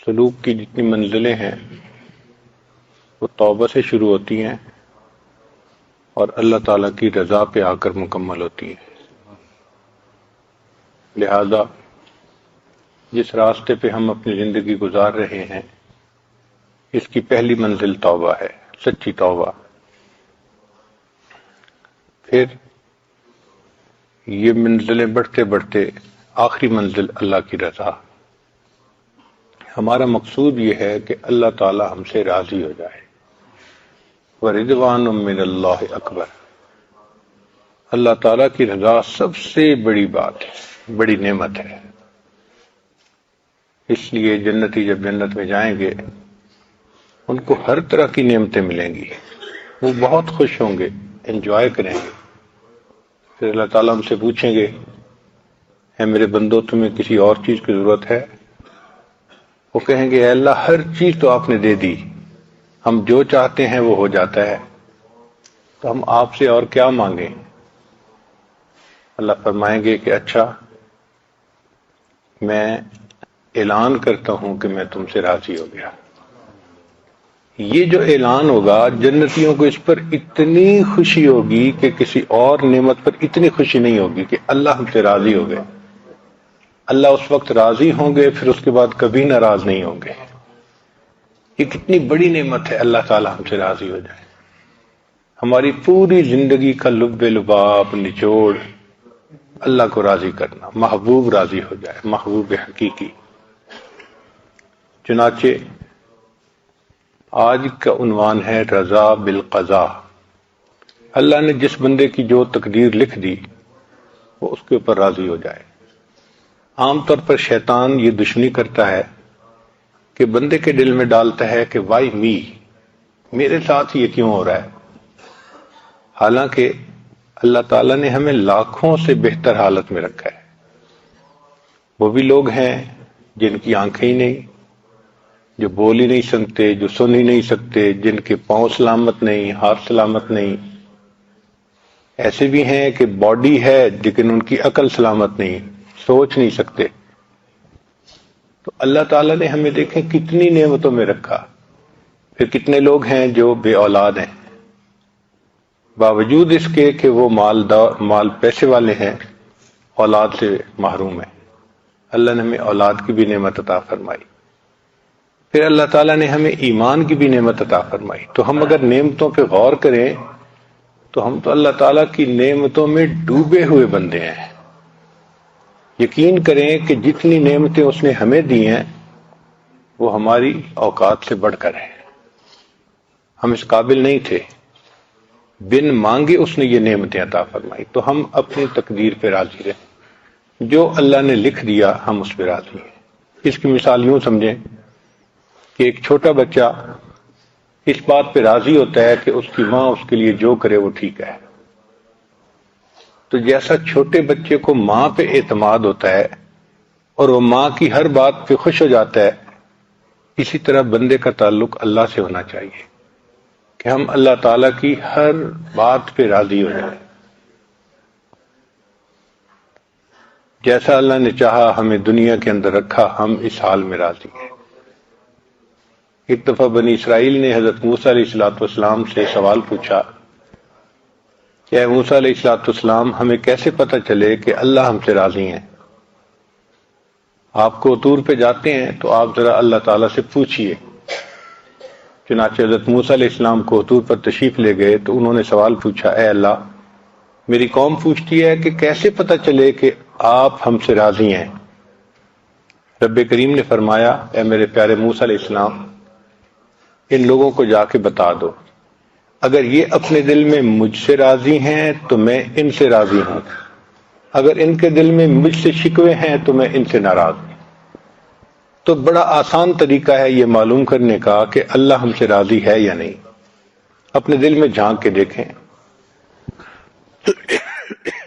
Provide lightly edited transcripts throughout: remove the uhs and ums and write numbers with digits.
سلوک کی جتنی منزلیں ہیں وہ توبہ سے شروع ہوتی ہیں اور اللہ تعالیٰ کی رضا پہ آ کر مکمل ہوتی ہیں۔ لہذا جس راستے پہ ہم اپنی زندگی گزار رہے ہیں اس کی پہلی منزل توبہ ہے، سچی توبہ۔ پھر یہ منزلیں بڑھتے بڑھتے آخری منزل اللہ کی رضا۔ ہمارا مقصود یہ ہے کہ اللہ تعالی ہم سے راضی ہو جائے۔ وَرِضْوَانٌ مِّنَ اللَّهِ اکبر۔ اللہ تعالیٰ کی رضا سب سے بڑی بات ہے، بڑی نعمت ہے۔ اس لیے جنتی جب جنت میں جائیں گے ان کو ہر طرح کی نعمتیں ملیں گی، وہ بہت خوش ہوں گے، انجوائے کریں گے۔ پھر اللہ تعالیٰ ہم سے پوچھیں گے، اے میرے بندو تمہیں کسی اور چیز کی ضرورت ہے؟ وہ کہیں گے، اے اللہ ہر چیز تو آپ نے دے دی، ہم جو چاہتے ہیں وہ ہو جاتا ہے، تو ہم آپ سے اور کیا مانگیں؟ اللہ فرمائیں گے کہ اچھا میں اعلان کرتا ہوں کہ میں تم سے راضی ہو گیا۔ یہ جو اعلان ہوگا جنتیوں کو اس پر اتنی خوشی ہوگی کہ کسی اور نعمت پر اتنی خوشی نہیں ہوگی کہ اللہ ہم سے راضی ہو گئے۔ اللہ اس وقت راضی ہوں گے، پھر اس کے بعد کبھی ناراض نہیں ہوں گے۔ یہ کتنی بڑی نعمت ہے، اللہ تعالی ہم سے راضی ہو جائے۔ ہماری پوری زندگی کا لب لباب نچوڑ اللہ کو راضی کرنا، محبوب راضی ہو جائے، محبوب حقیقی۔ چنانچہ آج کا عنوان ہے رضا بالقضاء۔ اللہ نے جس بندے کی جو تقدیر لکھ دی وہ اس کے اوپر راضی ہو جائے۔ عام طور پر شیطان یہ دشمنی کرتا ہے کہ بندے کے دل میں ڈالتا ہے کہ وائی می، میرے ساتھ یہ کیوں ہو رہا ہے؟ حالانکہ اللہ تعالیٰ نے ہمیں لاکھوں سے بہتر حالت میں رکھا ہے۔ وہ بھی لوگ ہیں جن کی آنکھیں ہی نہیں، جو بول ہی نہیں سکتے، جو سن ہی نہیں سکتے، جن کے پاؤں سلامت نہیں، ہاتھ سلامت نہیں۔ ایسے بھی ہیں کہ باڈی ہے لیکن ان کی عقل سلامت نہیں، سوچ نہیں سکتے۔ تو اللہ تعالیٰ نے ہمیں دیکھیں کتنی نعمتوں میں رکھا۔ پھر کتنے لوگ ہیں جو بے اولاد ہیں، باوجود اس کے کہ وہ مال پیسے والے ہیں، اولاد سے محروم ہیں۔ اللہ نے ہمیں اولاد کی بھی نعمت عطا فرمائی۔ پھر اللہ تعالیٰ نے ہمیں ایمان کی بھی نعمت عطا فرمائی۔ تو ہم اگر نعمتوں پہ غور کریں تو ہم تو اللہ تعالیٰ کی نعمتوں میں ڈوبے ہوئے بندے ہیں۔ یقین کریں کہ جتنی نعمتیں اس نے ہمیں دی ہیں وہ ہماری اوقات سے بڑھ کر ہیں۔ ہم اس قابل نہیں تھے، بن مانگے اس نے یہ نعمتیں عطا فرمائی۔ تو ہم اپنی تقدیر پہ راضی رہیں، جو اللہ نے لکھ دیا ہم اس پہ راضی ہیں۔ اس کی مثال یوں سمجھیں کہ ایک چھوٹا بچہ اس بات پہ راضی ہوتا ہے کہ اس کی ماں اس کے لیے جو کرے وہ ٹھیک ہے۔ تو جیسا چھوٹے بچے کو ماں پہ اعتماد ہوتا ہے اور وہ ماں کی ہر بات پہ خوش ہو جاتا ہے، اسی طرح بندے کا تعلق اللہ سے ہونا چاہیے کہ ہم اللہ تعالیٰ کی ہر بات پہ راضی ہو جائیں۔ جیسا اللہ نے چاہا ہمیں دنیا کے اندر رکھا، ہم اس حال میں راضی ہیں۔ ایک دفعہ بنی اسرائیل نے حضرت موسیٰ علیہ السلام سے سوال پوچھا کہ اے موسیٰ علیہ السلام، ہمیں کیسے پتہ چلے کہ اللہ ہم سے راضی ہیں؟ آپ کو طور پہ جاتے ہیں تو آپ ذرا اللہ تعالیٰ سے پوچھئے۔ چنانچہ حضرت موسیٰ علیہ السلام کو طور پر تشریف لے گئے تو انہوں نے سوال پوچھا، اے اللہ، میری قوم پوچھتی ہے کہ کیسے پتہ چلے کہ آپ ہم سے راضی ہیں؟ رب کریم نے فرمایا، اے میرے پیارے موسیٰ علیہ السلام، ان لوگوں کو جا کے بتا دو، اگر یہ اپنے دل میں مجھ سے راضی ہیں تو میں ان سے راضی ہوں، اگر ان کے دل میں مجھ سے شکوے ہیں تو میں ان سے ناراض ہوں۔ تو بڑا آسان طریقہ ہے یہ معلوم کرنے کا کہ اللہ ہم سے راضی ہے یا نہیں۔ اپنے دل میں جھانک کے دیکھیں۔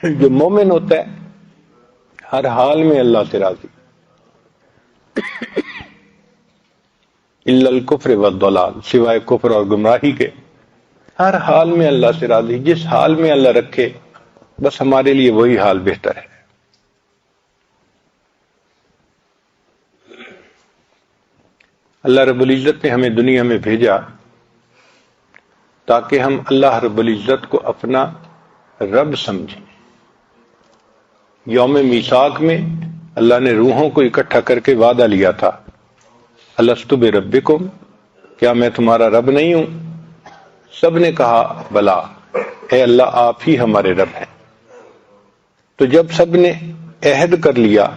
جو مومن ہوتا ہے ہر حال میں اللہ سے راضی، الا الکفر والضلال، سوائے کفر اور گمراہی کے ہر حال میں اللہ سے راضی۔ جس حال میں اللہ رکھے بس ہمارے لیے وہی حال بہتر ہے۔ . اللہ رب العزت نے ہمیں دنیا میں بھیجا تاکہ ہم اللہ رب العزت کو اپنا رب سمجھیں۔ یوم میثاق میں اللہ نے روحوں کو اکٹھا کر کے وعدہ لیا تھا، الست بربکم، کیا میں تمہارا رب نہیں ہوں؟ سب نے کہا بلا، اے اللہ آپ ہی ہمارے رب ہیں۔ تو جب سب نے عہد کر لیا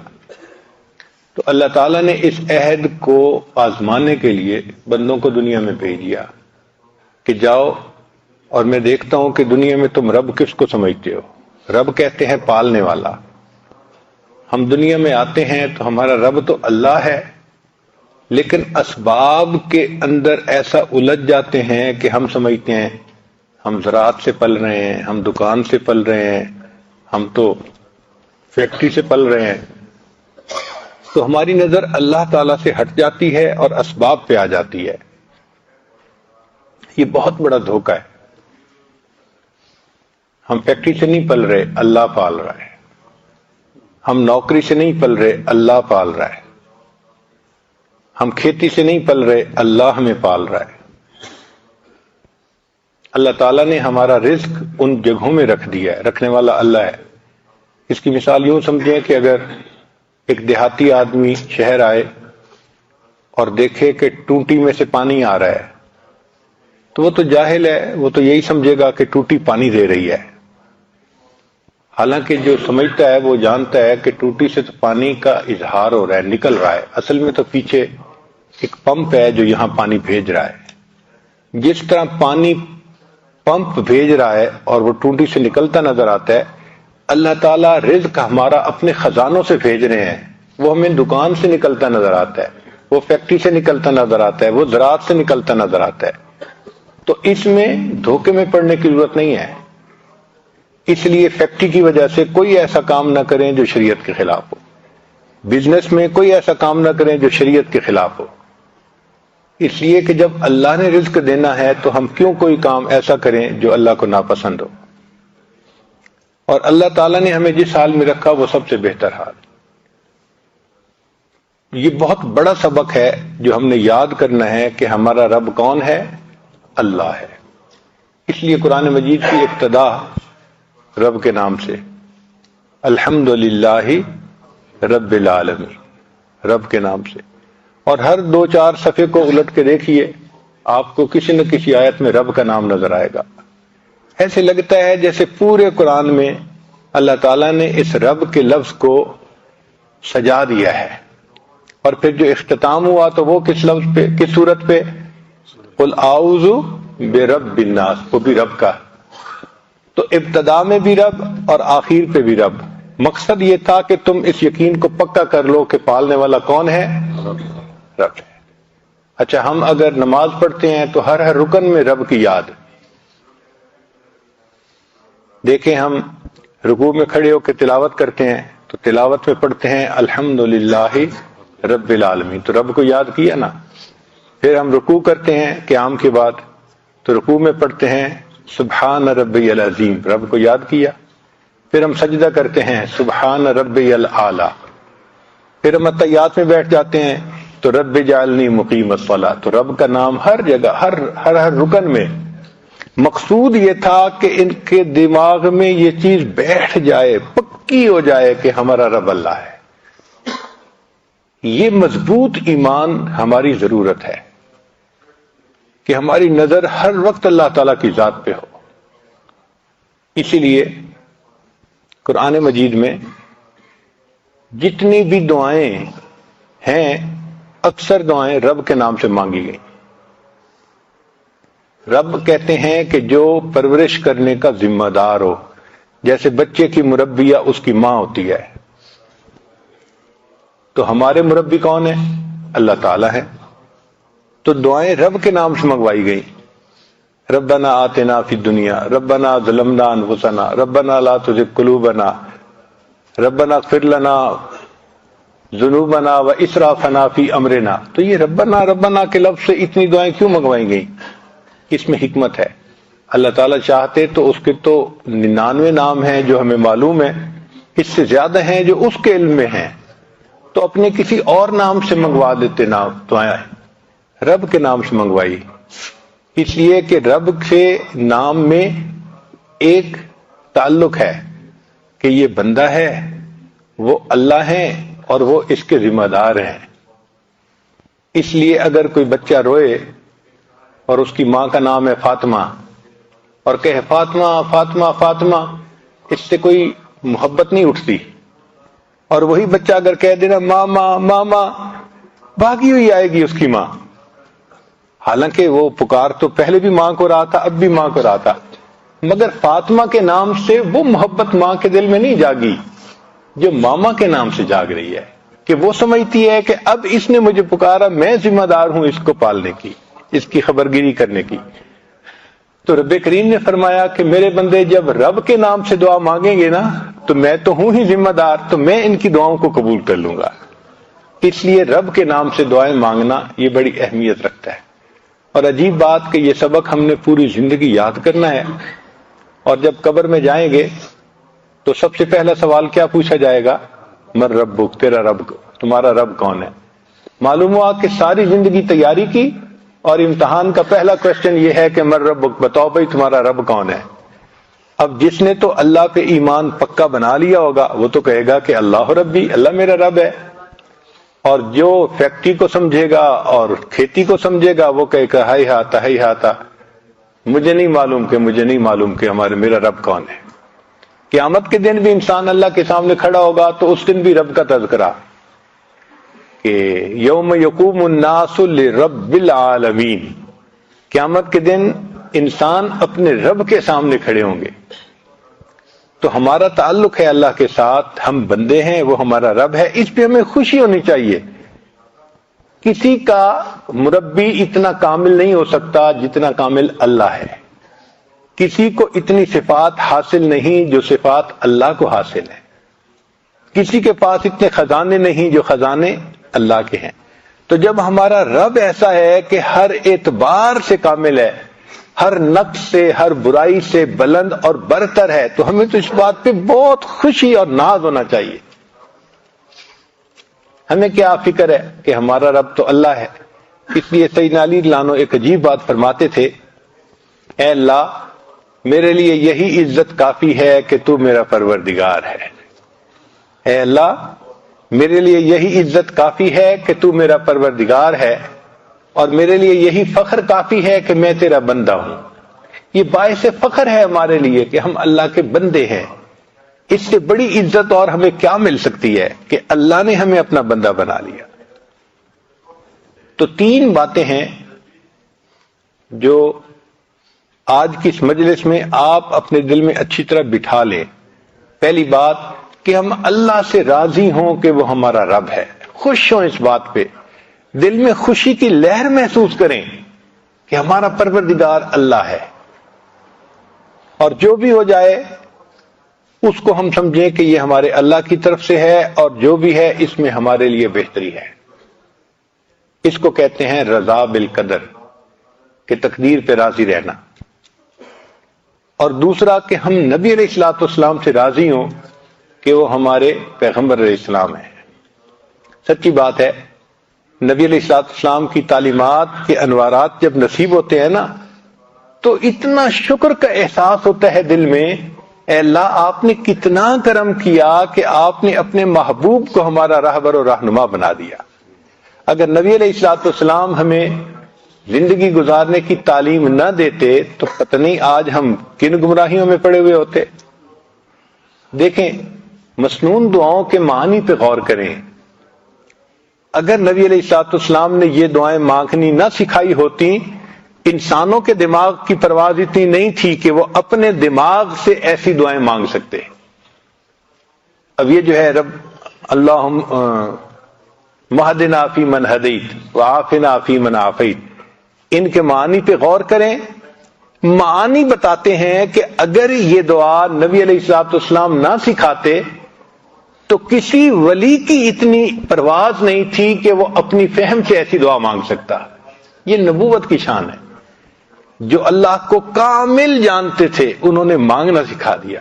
تو اللہ تعالیٰ نے اس عہد کو آزمانے کے لیے بندوں کو دنیا میں بھیج دیا کہ جاؤ اور میں دیکھتا ہوں کہ دنیا میں تم رب کس کو سمجھتے ہو۔ رب کہتے ہیں پالنے والا۔ ہم دنیا میں آتے ہیں تو ہمارا رب تو اللہ ہے، لیکن اسباب کے اندر ایسا الجھ جاتے ہیں کہ ہم سمجھتے ہیں ہم زراعت سے پل رہے ہیں، ہم دکان سے پل رہے ہیں، ہم تو فیکٹری سے پل رہے ہیں، تو ہماری نظر اللہ تعالیٰ سے ہٹ جاتی ہے اور اسباب پہ آ جاتی ہے۔ یہ بہت بڑا دھوکہ ہے۔ ہم فیکٹری سے نہیں پل رہے، اللہ پال رہا ہے۔ ہم نوکری سے نہیں پل رہے، اللہ پال رہا ہے۔ ہم کھیتی سے نہیں پل رہے، اللہ ہمیں پال رہا ہے۔ اللہ تعالیٰ نے ہمارا رزق ان جگہوں میں رکھ دیا ہے، رکھنے والا اللہ ہے۔ اس کی مثال یوں سمجھیں کہ اگر ایک دیہاتی آدمی شہر آئے اور دیکھے کہ ٹوٹی میں سے پانی آ رہا ہے تو وہ تو جاہل ہے، وہ تو یہی سمجھے گا کہ ٹوٹی پانی دے رہی ہے، حالانکہ جو سمجھتا ہے وہ جانتا ہے کہ ٹوٹی سے تو پانی کا اظہار ہو رہا ہے، نکل رہا ہے، اصل میں تو پیچھے ایک پمپ ہے جو یہاں پانی بھیج رہا ہے۔ جس طرح پانی پمپ بھیج رہا ہے اور وہ ٹوٹی سے نکلتا نظر آتا ہے، اللہ تعالیٰ رزق ہمارا اپنے خزانوں سے بھیج رہے ہیں، وہ ہمیں دکان سے نکلتا نظر آتا ہے، وہ فیکٹری سے نکلتا نظر آتا ہے، وہ زراعت سے نکلتا نظر آتا ہے۔ تو اس میں دھوکے میں پڑنے کی ضرورت نہیں ہے۔ اس لیے فیکٹری کی وجہ سے کوئی ایسا کام نہ کریں جو شریعت کے خلاف ہو، بزنس میں کوئی ایسا کام نہ کریں جو شریعت کے خلاف ہو، اس لیے کہ جب اللہ نے رزق دینا ہے تو ہم کیوں کوئی کام ایسا کریں جو اللہ کو ناپسند ہو۔ اور اللہ تعالیٰ نے ہمیں جس حال میں رکھا وہ سب سے بہتر حال۔ یہ بہت بڑا سبق ہے جو ہم نے یاد کرنا ہے کہ ہمارا رب کون ہے؟ اللہ ہے۔ اس لیے قرآن مجید کی ابتدا رب کے نام سے، الحمدللہ رب العالمین، رب کے نام سے۔ اور ہر 2-4 صفحے کو الٹ کے دیکھیے، آپ کو کسی نہ کسی آیت میں رب کا نام نظر آئے گا۔ ایسے لگتا ہے جیسے پورے قرآن میں اللہ تعالیٰ نے اس رب کے لفظ کو سجا دیا ہے۔ اور پھر جو اختتام ہوا تو وہ کس لفظ پہ، کس صورت پہ؟ قل اعوذ برب الناس، وہ بھی رب کا۔ تو ابتدا میں بھی رب اور آخر پہ بھی رب۔ مقصد یہ تھا کہ تم اس یقین کو پکا کر لو کہ پالنے والا کون ہے؟ رب ہے۔ اچھا، ہم اگر نماز پڑھتے ہیں تو ہر رکن میں رب کی یاد۔ دیکھیں، ہم رکوع میں کھڑے ہو کے تلاوت کرتے ہیں تو تلاوت میں پڑھتے ہیں الحمدللہ رب العالمین، تو رب کو یاد کیا نا۔ پھر ہم رکوع کرتے ہیں قیام کے بعد تو رکوع میں پڑھتے ہیں سبحان ربی العظیم، رب کو یاد کیا۔ پھر ہم سجدہ کرتے ہیں سبحان ربی الاعلی۔ پھر ہم اتحیات میں بیٹھ جاتے ہیں تو رب جعلنی مقیم الصلاۃ، تو رب کا نام ہر جگہ، ہر رکن میں۔ مقصود یہ تھا کہ ان کے دماغ میں یہ چیز بیٹھ جائے، پکی ہو جائے کہ ہمارا رب اللہ ہے۔ یہ مضبوط ایمان ہماری ضرورت ہے کہ ہماری نظر ہر وقت اللہ تعالیٰ کی ذات پہ ہو۔ اسی لیے قرآن مجید میں جتنی بھی دعائیں ہیں، اکثر دعائیں رب کے نام سے مانگی گئی۔ رب کہتے ہیں کہ جو پرورش کرنے کا ذمہ دار ہو، جیسے بچے کی مربیہ اس کی ماں ہوتی ہے، تو ہمارے مربی کون ہے؟ اللہ تعالیٰ ہے۔ تو دعائیں رب کے نام سے منگوائی گئی۔ ربنا آتنا فی الدنیا، ربنا ظلمنا انفسنا، ربنا لا تزغ قلوبنا، ربنا اغفر لنا ذنوبنا و اسرافنا فی امرنا۔ تو یہ ربنا ربنا کے لفظ سے اتنی دعائیں کیوں منگوائی گئیں؟ اس میں حکمت ہے۔ اللہ تعالیٰ چاہتے تو اس کے تو 99 نام ہیں جو ہمیں معلوم ہے، اس سے زیادہ ہیں جو اس کے علم میں ہیں، تو اپنے کسی اور نام سے منگوا دیتے نام دعائیں۔ رب کے نام سے منگوائی، اس لیے کہ رب کے نام میں ایک تعلق ہے کہ یہ بندہ ہے، وہ اللہ ہے اور وہ اس کے ذمہ دار ہیں۔ اس لیے اگر کوئی بچہ روئے اور اس کی ماں کا نام ہے فاطمہ اور کہے فاطمہ فاطمہ فاطمہ، اس سے کوئی محبت نہیں اٹھتی، اور وہی بچہ اگر کہہ دینا ماما ماما، بھاگی ہوئی آئے گی اس کی ماں، حالانکہ وہ پکار تو پہلے بھی ماں کو رہا تھا، اب بھی ماں کو رہا تھا، مگر فاطمہ کے نام سے وہ محبت ماں کے دل میں نہیں جاگی جو ماما کے نام سے جاگ رہی ہے، کہ وہ سمجھتی ہے کہ اب اس نے مجھے پکارا، میں ذمہ دار ہوں اس کو پالنے کی، اس کی خبرگیری کرنے کی۔ تو رب کریم نے فرمایا کہ میرے بندے جب رب کے نام سے دعا مانگیں گے نا تو میں تو ہوں ہی ذمہ دار، تو میں ان کی دعاؤں کو قبول کر لوں گا۔ اس لیے رب کے نام سے دعائیں مانگنا یہ بڑی اہمیت رکھتا ہے، اور عجیب بات کہ یہ سبق ہم نے پوری زندگی یاد کرنا ہے، اور جب قبر میں جائیں گے تو سب سے پہلا سوال کیا پوچھا جائے گا؟ من ربک، تیرا رب، تمہارا رب کون ہے؟ معلوم ہوا کہ ساری زندگی تیاری کی اور امتحان کا پہلا کوشچن یہ ہے کہ من ربک، بتاؤ بھائی تمہارا رب کون ہے۔ اب جس نے تو اللہ پہ ایمان پکا بنا لیا ہوگا وہ تو کہے گا کہ اللہ ربی، اللہ میرا رب ہے، اور جو فیکٹری کو سمجھے گا اور کھیتی کو سمجھے گا وہ کہے گا ہائی ہاتا، مجھے نہیں معلوم کہ میرا رب کون ہے۔ قیامت کے دن بھی انسان اللہ کے سامنے کھڑا ہوگا تو اس دن بھی رب کا تذکرہ، کہ یوم یقوم الناس لرب العالمین، قیامت کے دن انسان اپنے رب کے سامنے کھڑے ہوں گے۔ تو ہمارا تعلق ہے اللہ کے ساتھ، ہم بندے ہیں، وہ ہمارا رب ہے، اس پہ ہمیں خوشی ہونی چاہیے۔ کسی کا مربی اتنا کامل نہیں ہو سکتا جتنا کامل اللہ ہے، کسی کو اتنی صفات حاصل نہیں جو صفات اللہ کو حاصل ہے، کسی کے پاس اتنے خزانے نہیں جو خزانے اللہ کے ہیں۔ تو جب ہمارا رب ایسا ہے کہ ہر اعتبار سے کامل ہے، ہر نقص سے، ہر برائی سے بلند اور برتر ہے، تو ہمیں تو اس بات پہ بہت خوشی اور ناز ہونا چاہیے۔ ہمیں کیا فکر ہے کہ ہمارا رب تو اللہ ہے۔ اس لیے سیدنا علی لانو ایک عجیب بات فرماتے تھے، اے اللہ میرے لیے یہی عزت کافی ہے کہ تو میرا پروردگار ہے، اے اللہ میرے لیے یہی عزت کافی ہے کہ تو میرا پروردگار ہے، اور میرے لیے یہی فخر کافی ہے کہ میں تیرا بندہ ہوں۔ یہ باعث فخر ہے ہمارے لیے کہ ہم اللہ کے بندے ہیں۔ اس سے بڑی عزت اور ہمیں کیا مل سکتی ہے کہ اللہ نے ہمیں اپنا بندہ بنا لیا۔ تو تین باتیں ہیں جو آج کی اس مجلس میں آپ اپنے دل میں اچھی طرح بٹھا لیں۔ پہلی بات کہ ہم اللہ سے راضی ہوں کہ وہ ہمارا رب ہے، خوش ہوں اس بات پہ، دل میں خوشی کی لہر محسوس کریں کہ ہمارا پروردگار اللہ ہے، اور جو بھی ہو جائے اس کو ہم سمجھیں کہ یہ ہمارے اللہ کی طرف سے ہے، اور جو بھی ہے اس میں ہمارے لیے بہتری ہے۔ اس کو کہتے ہیں رضا بالقدر، کہ تقدیر پہ راضی رہنا۔ اور دوسرا کہ ہم نبی علیہ الصلوۃ والسلام سے راضی ہوں کہ وہ ہمارے پیغمبر علیہ السلام ہیں۔ سچی بات ہے، نبی علیہ الصلوۃ والسلام کی تعلیمات کے انوارات جب نصیب ہوتے ہیں نا تو اتنا شکر کا احساس ہوتا ہے دل میں، اے اللہ آپ نے کتنا کرم کیا کہ آپ نے اپنے محبوب کو ہمارا راہبر و رہنما بنا دیا۔ اگر نبی علیہ الصلوۃ والسلام ہمیں زندگی گزارنے کی تعلیم نہ دیتے تو پتہ نہیں آج ہم کن گمراہیوں میں پڑے ہوئے ہوتے۔ دیکھیں مسنون دعاؤں کے معنی پہ غور کریں۔ اگر نبی علیہ الصلوۃ والسلام نے یہ دعائیں مانگنی نہ سکھائی ہوتی، انسانوں کے دماغ کی پرواز اتنی نہیں تھی کہ وہ اپنے دماغ سے ایسی دعائیں مانگ سکتے۔ اب یہ جو ہے رب اللہم مہدنا فی من ہدیت وعافنا فی من عافیت، ان کے معنی پہ غور کریں۔ معنی بتاتے ہیں کہ اگر یہ دعا نبی علیہ الصلوۃ والسلام نہ سکھاتے تو کسی ولی کی اتنی پرواز نہیں تھی کہ وہ اپنی فہم سے ایسی دعا مانگ سکتا۔ یہ نبوت کی شان ہے، جو اللہ کو کامل جانتے تھے انہوں نے مانگنا سکھا دیا۔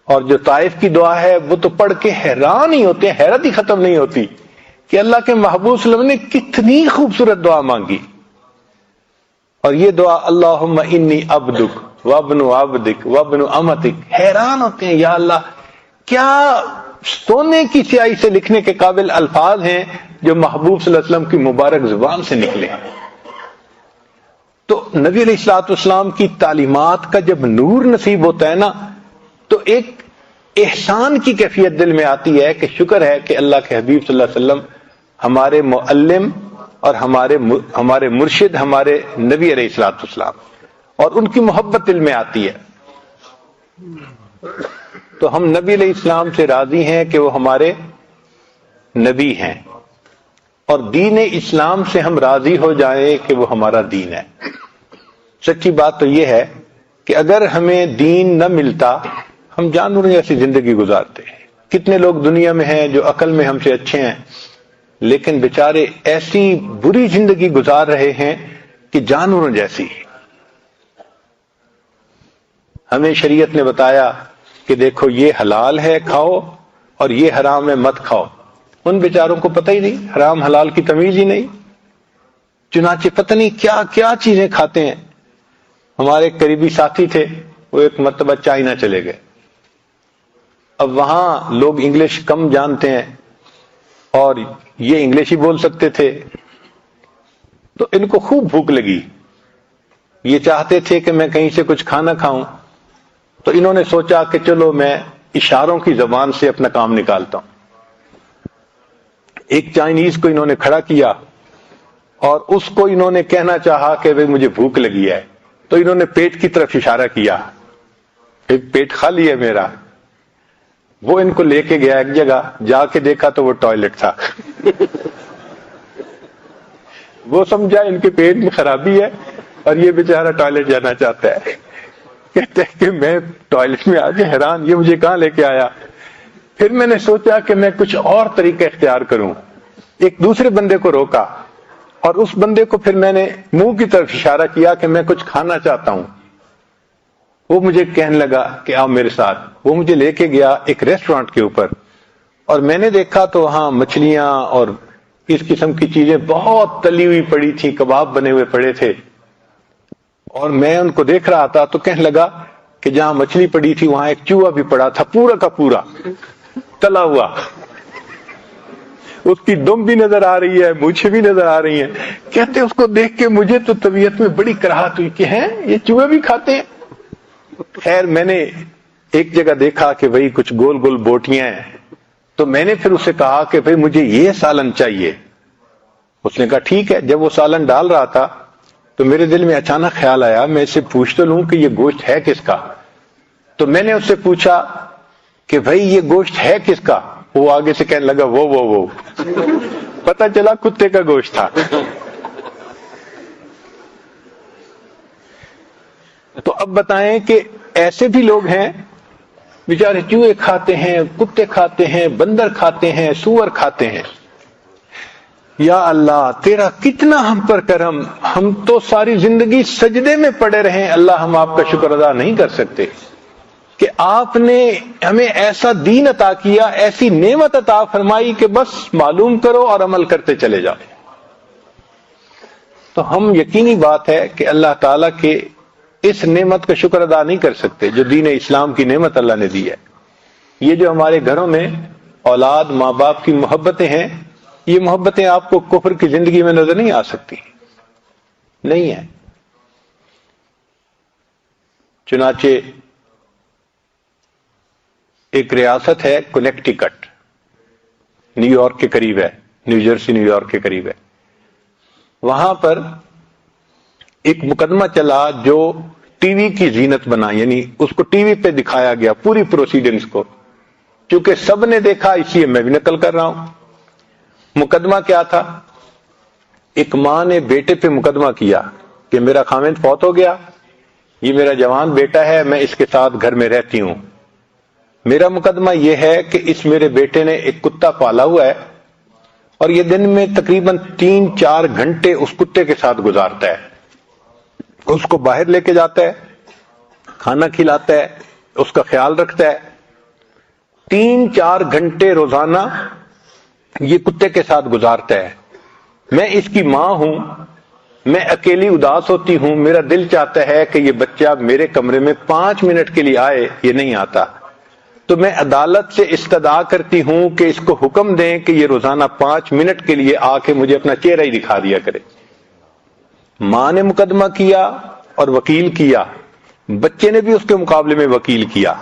اور جو طائف کی دعا ہے وہ تو پڑھ کے حیران ہی ہوتے ہیں، حیرت ہی ختم نہیں ہوتی کہ اللہ کے محبوب صلی اللہ علیہ وسلم نے کتنی خوبصورت دعا مانگی. اور یہ دعا اللہم انی عبدک وابن عبدک وابن امتک، حیران ہوتے ہیں یا اللہ کیا سونے کی سیاہی سے لکھنے کے قابل الفاظ ہیں جو محبوب صلی اللہ علیہ وسلم کی مبارک زبان سے نکلے. تو نبی علیہ الصلوۃ والسلام کی تعلیمات کا جب نور نصیب ہوتا ہے نا تو ایک احسان کی کیفیت دل میں آتی ہے کہ شکر ہے کہ اللہ کے حبیب صلی اللہ علیہ وسلم ہمارے معلم اور ہمارے مرشد، ہمارے نبی علیہ الصلوۃ والسلام، اور ان کی محبت دل میں آتی ہے. تو ہم نبی علیہ السلام سے راضی ہیں کہ وہ ہمارے نبی ہیں، اور دین اسلام سے ہم راضی ہو جائیں کہ وہ ہمارا دین ہے. سچی بات تو یہ ہے کہ اگر ہمیں دین نہ ملتا ہم جانوروں جیسی زندگی گزارتے ہیں. کتنے لوگ دنیا میں ہیں جو عقل میں ہم سے اچھے ہیں لیکن بیچارے ایسی بری زندگی گزار رہے ہیں کہ جانوروں جیسی. ہمیں شریعت نے بتایا کہ دیکھو یہ حلال ہے کھاؤ اور یہ حرام ہے مت کھاؤ. ان بیچاروں کو پتہ ہی نہیں، حرام حلال کی تمیز ہی نہیں، چنانچہ پتہ نہیں کیا کیا چیزیں کھاتے ہیں. ہمارے ایک قریبی ساتھی تھے، وہ ایک مرتبہ چائنا چلے گئے. اب وہاں لوگ انگلش کم جانتے ہیں اور یہ انگلش ہی بول سکتے تھے، تو ان کو خوب بھوک لگی. یہ چاہتے تھے کہ میں کہیں سے کچھ کھانا کھاؤں، تو انہوں نے سوچا کہ چلو میں اشاروں کی زبان سے اپنا کام نکالتا ہوں. ایک چائنیز کو انہوں نے کھڑا کیا اور اس کو انہوں نے کہنا چاہا کہ بھئی مجھے بھوک لگی ہے، تو انہوں نے پیٹ کی طرف اشارہ کیا، پیٹ خالی ہے میرا. وہ ان کو لے کے گیا ایک جگہ، جا کے دیکھا تو وہ ٹوائلٹ تھا. وہ سمجھا ان کے پیٹ میں خرابی ہے اور یہ بیچارہ ٹوائلٹ جانا چاہتا ہے. کہتے ہیں کہ میں ٹوائلٹ میں آ کے حیران، یہ مجھے کہاں لے کے آیا. پھر میں نے سوچا کہ میں کچھ اور طریقہ اختیار کروں. ایک دوسرے بندے کو روکا اور اس بندے کو پھر میں نے منہ کی طرف اشارہ کیا کہ میں کچھ کھانا چاہتا ہوں. وہ مجھے کہنے لگا کہ آؤ میرے ساتھ. وہ مجھے لے کے گیا ایک ریسٹورانٹ کے اوپر، اور میں نے دیکھا تو وہاں مچھلیاں اور اس قسم کی چیزیں بہت تلی ہوئی پڑی تھی، کباب بنے ہوئے پڑے تھے. اور میں ان کو دیکھ رہا تھا تو کہنے لگا کہ جہاں مچھلی پڑی تھی وہاں ایک چوہا بھی پڑا تھا، پورا کا پورا تلا ہوا. اس کی دم بھی نظر آ رہی ہے، مونچھیں بھی نظر آ رہی ہیں. کہتے اس کو دیکھ کے مجھے تو طبیعت میں بڑی کراہت ہوئی کہ ہیں یہ چوہے بھی کھاتے ہیں. خیر میں نے ایک جگہ دیکھا کہ بھئی کچھ گول گول بوٹیاں ہیں، تو میں نے پھر اسے کہا کہ بھئی مجھے یہ سالن چاہیے. اس نے کہا ٹھیک ہے. جب وہ سالن ڈال رہا تھا تو میرے دل میں اچانک خیال آیا میں اسے پوچھ تو لوں کہ یہ گوشت ہے کس کا. تو میں نے اس سے پوچھا کہ بھئی یہ گوشت ہے کس کا. وہ آگے سے کہنے لگا وہ پتہ چلا کتے کا گوشت تھا. تو اب بتائیں کہ ایسے بھی لوگ ہیں بیچارے چوہے کھاتے ہیں، کتے کھاتے ہیں، بندر کھاتے ہیں، سور کھاتے ہیں. یا اللہ تیرا کتنا ہم پر کرم، ہم تو ساری زندگی سجدے میں پڑے رہے. اللہ ہم آپ کا شکر ادا نہیں کر سکتے کہ آپ نے ہمیں ایسا دین عطا کیا، ایسی نعمت عطا فرمائی کہ بس معلوم کرو اور عمل کرتے چلے جاؤ. تو ہم یقینی بات ہے کہ اللہ تعالیٰ کے اس نعمت کا شکر ادا نہیں کر سکتے جو دین اسلام کی نعمت اللہ نے دی ہے. یہ جو ہمارے گھروں میں اولاد ماں باپ کی محبتیں ہیں، یہ محبتیں آپ کو کفر کی زندگی میں نظر نہیں آ سکتی، نہیں ہے. چنانچہ ایک ریاست ہے کنیکٹیکٹ، نیو یارک کے قریب ہے، نیو جرسی نیو یارک کے قریب ہے. وہاں پر ایک مقدمہ چلا جو ٹی وی کی زینت بنا، یعنی اس کو ٹی وی پہ دکھایا گیا پوری پروسیڈنگز کو. چونکہ سب نے دیکھا اس لیے میں بھی نقل کر رہا ہوں. مقدمہ کیا تھا؟ ایک ماں نے بیٹے پہ مقدمہ کیا کہ میرا خاوند فوت ہو گیا، یہ میرا جوان بیٹا ہے، میں اس کے ساتھ گھر میں رہتی ہوں. میرا مقدمہ یہ ہے کہ اس میرے بیٹے نے ایک کتا پالا ہوا ہے اور یہ دن میں تقریباً 3-4 گھنٹے اس کتے کے ساتھ گزارتا ہے. اس کو باہر لے کے جاتا ہے، کھانا کھلاتا ہے، اس کا خیال رکھتا ہے. 3-4 گھنٹے روزانہ یہ کتے کے ساتھ گزارتا ہے. میں اس کی ماں ہوں, میں اکیلی اداس ہوتی ہوں, میرا دل چاہتا ہے کہ یہ بچہ میرے کمرے میں 5 منٹ کے لیے آئے, یہ نہیں آتا, تو میں عدالت سے استدعا کرتی ہوں کہ اس کو حکم دیں کہ یہ روزانہ 5 منٹ کے لیے آ کے مجھے اپنا چہرہ ہی دکھا دیا کرے. ماں نے مقدمہ کیا اور وکیل کیا, بچے نے بھی اس کے مقابلے میں وکیل کیا,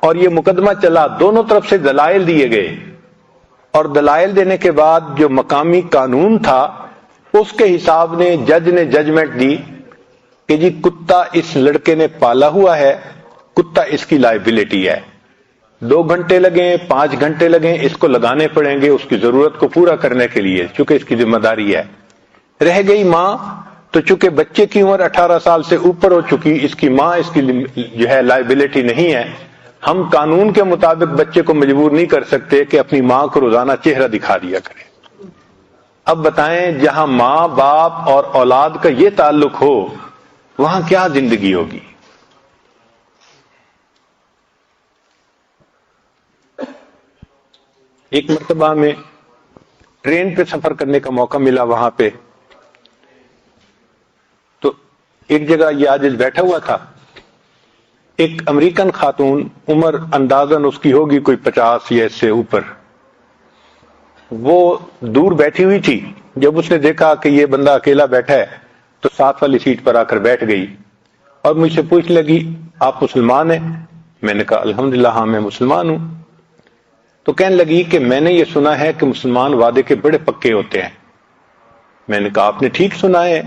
اور یہ مقدمہ چلا. دونوں طرف سے دلائل دیے گئے, اور دلائل دینے کے بعد جو مقامی قانون تھا اس کے حساب نے جج نے ججمنٹ دی کہ جی کتا اس لڑکے نے پالا ہوا ہے, کتا اس کی لائبلٹی ہے. 2 گھنٹے لگیں 5 گھنٹے لگیں اس کو لگانے پڑیں گے اس کی ضرورت کو پورا کرنے کے لیے, چونکہ اس کی ذمہ داری ہے. رہ گئی ماں, تو چونکہ بچے کی عمر 18 سال سے اوپر ہو چکی, اس کی ماں اس کی جو ہے لائبلٹی نہیں ہے. ہم قانون کے مطابق بچے کو مجبور نہیں کر سکتے کہ اپنی ماں کو روزانہ چہرہ دکھا دیا کرے. اب بتائیں جہاں ماں باپ اور اولاد کا یہ تعلق ہو وہاں کیا زندگی ہوگی. ایک مرتبہ میں ٹرین پہ سفر کرنے کا موقع ملا, وہاں پہ تو ایک جگہ یہ عاجز بیٹھا ہوا تھا, ایک امریکن خاتون, عمر اندازاً اس کی ہوگی کوئی 50 یا اس سے اوپر, وہ دور بیٹھی ہوئی تھی. جب اس نے دیکھا کہ یہ بندہ اکیلا بیٹھا ہے تو ساتھ والی سیٹ پر آ کر بیٹھ گئی اور مجھ سے پوچھ لگی آپ مسلمان ہیں؟ میں نے کہا الحمدللہ ہاں میں مسلمان ہوں. تو کہنے لگی کہ میں نے یہ سنا ہے کہ مسلمان وعدے کے بڑے پکے ہوتے ہیں. میں نے کہا آپ نے ٹھیک سنا ہے,